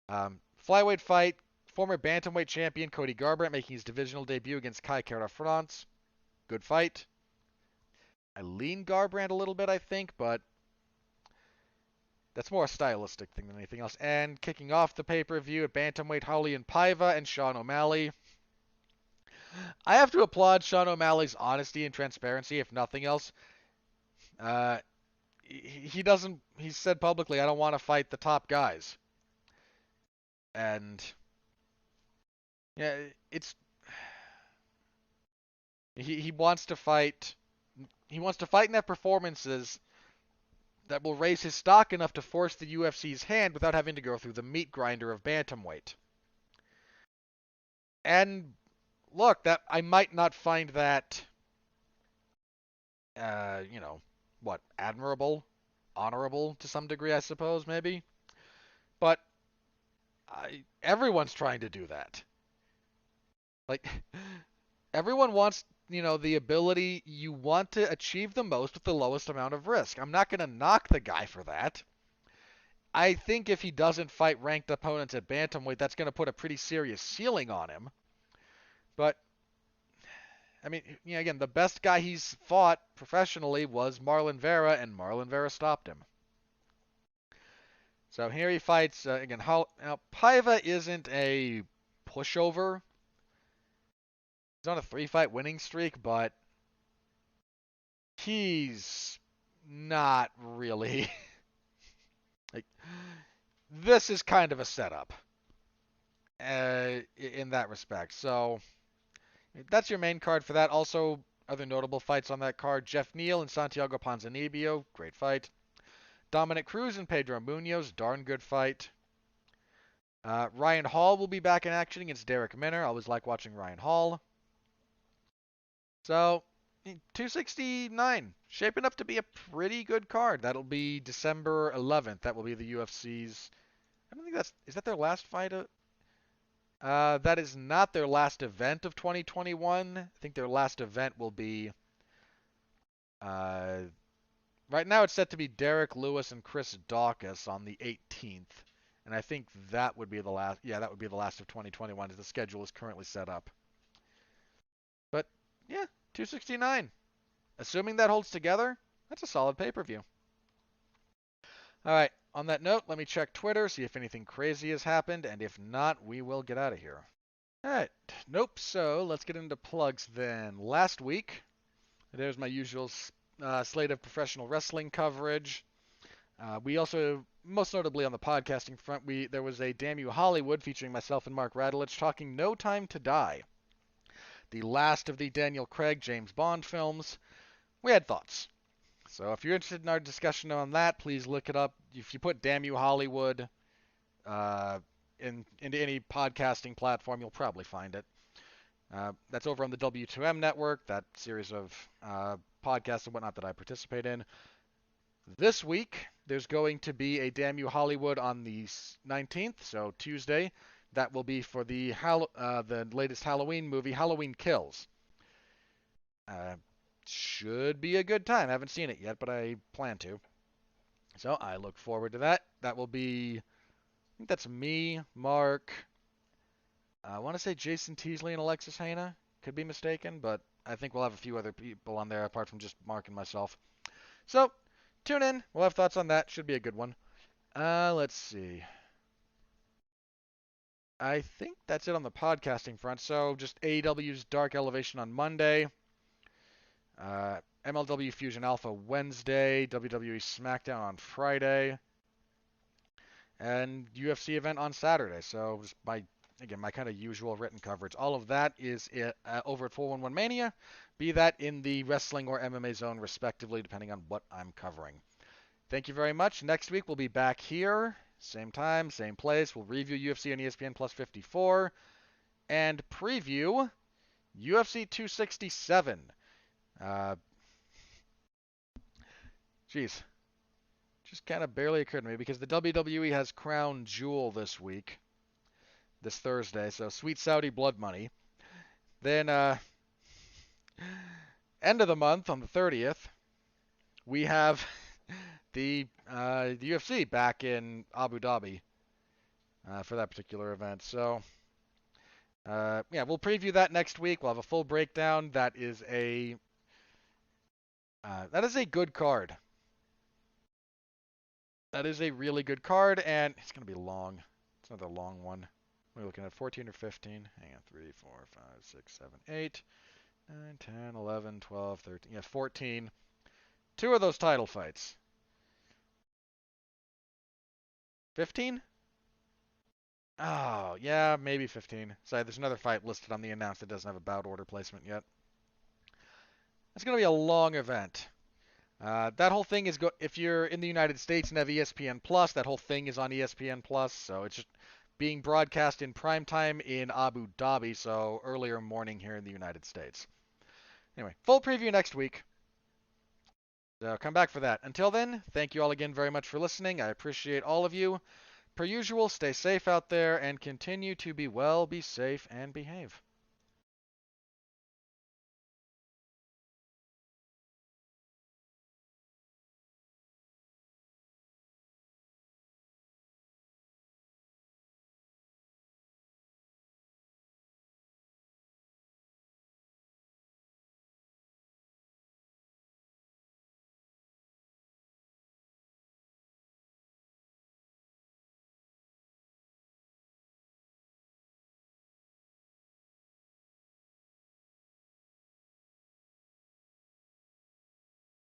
Flyweight fight. Former bantamweight champion Cody Garbrandt making his divisional debut against Kai Kara France. Good fight. I lean Garbrandt a little bit, I think, but that's more a stylistic thing than anything else. And kicking off the pay-per-view at bantamweight, Raulian Paiva and Sean O'Malley. I have to applaud Sean O'Malley's honesty and transparency, if nothing else. He said publicly, I don't want to fight the top guys. And yeah, he wants to fight. He wants to fight and have performances that will raise his stock enough to force the UFC's hand without having to go through the meat grinder of bantamweight. And look, that I might not find that, you know, what, admirable, honorable to some degree, I suppose, maybe. But everyone's trying to do that. Like, everyone wants, the ability you want to achieve the most with the lowest amount of risk. I'm not going to knock the guy for that. I think if he doesn't fight ranked opponents at bantamweight, that's going to put a pretty serious ceiling on him. But I mean, again, the best guy he's fought professionally was Marlon Vera, and Marlon Vera stopped him. So here he fights again. Now Paiva isn't a pushover. He's on a 3-fight winning streak, but he's not really like this is kind of a setup in that respect. So that's your main card for that. Also, other notable fights on that card: Jeff Neal and Santiago Ponzinibbio, great fight. Dominic Cruz and Pedro Munoz, darn good fight. Ryan Hall will be back in action against Derek Minner. I always like watching Ryan Hall. So, 269, shaping up to be a pretty good card. That'll be December 11th. That will be the UFC's. I don't think is that their last fight? That is not their last event of 2021. I think their last event will be. Right now it's set to be Derek Lewis and Chris Dawkins on the 18th. And I think that would be the last. Yeah, that would be the last of 2021 as the schedule is currently set up. But yeah, 269. Assuming that holds together, that's a solid pay-per-view. All right, on that note, let me check Twitter, see if anything crazy has happened, and if not, we will get out of here. All right, nope, so let's get into plugs then. Last week, there's my usual slate of professional wrestling coverage. We also, most notably on the podcasting front, there was a Damn You Hollywood featuring myself and Mark Radulich talking No Time to Die, the last of the Daniel Craig James Bond films. We had thoughts. So if you're interested in our discussion on that, please look it up. If you put Damn You Hollywood into any podcasting platform, you'll probably find it. That's over on the W2M network, that series of podcasts and whatnot that I participate in. This week, there's going to be a Damn You Hollywood on the 19th, so Tuesday. That will be for the latest Halloween movie, Halloween Kills. Should be a good time. I haven't seen it yet, but I plan to. So I look forward to that. That will be, I think that's me, Mark. I want to say Jason Teasley and Alexis Haina. Could be mistaken, but I think we'll have a few other people on there apart from just Mark and myself. So tune in. We'll have thoughts on that. Should be a good one. Let's see. I think that's it on the podcasting front. So just AEW's Dark Elevation on Monday. MLW Fusion Alpha Wednesday, WWE SmackDown on Friday, and UFC event on Saturday. So just my kind of usual written coverage. All of that is over at 411 Mania, be that in the wrestling or MMA zone respectively, depending on what I'm covering. Thank you very much. Next week we'll be back here, same time, same place. We'll review UFC on ESPN Plus 54 and preview UFC 267. Jeez. Just kind of barely occurred to me because the WWE has Crown Jewel this week, this Thursday, so Sweet Saudi Blood Money. Then, end of the month, on the 30th, we have the UFC back in Abu Dhabi for that particular event. So, yeah, we'll preview that next week. We'll have a full breakdown. That is a good card. That is a really good card, and it's going to be long. It's another long one. We're looking at 14 or 15. Hang on. 3, 4, 5, 6, 7, 8, 9, 10, 11, 12, 13. Yeah, 14. 2 of those title fights. 15? Oh, yeah, maybe 15. Sorry, there's another fight listed on the announce that doesn't have a bout order placement yet. It's going to be a long event. That whole thing if you're in the United States and have ESPN Plus, that whole thing is on ESPN Plus, so it's just being broadcast in prime time in Abu Dhabi, so earlier morning here in the United States. Anyway, full preview next week. So come back for that. Until then, thank you all again very much for listening. I appreciate all of you. Per usual, stay safe out there and continue to be well, be safe, and behave.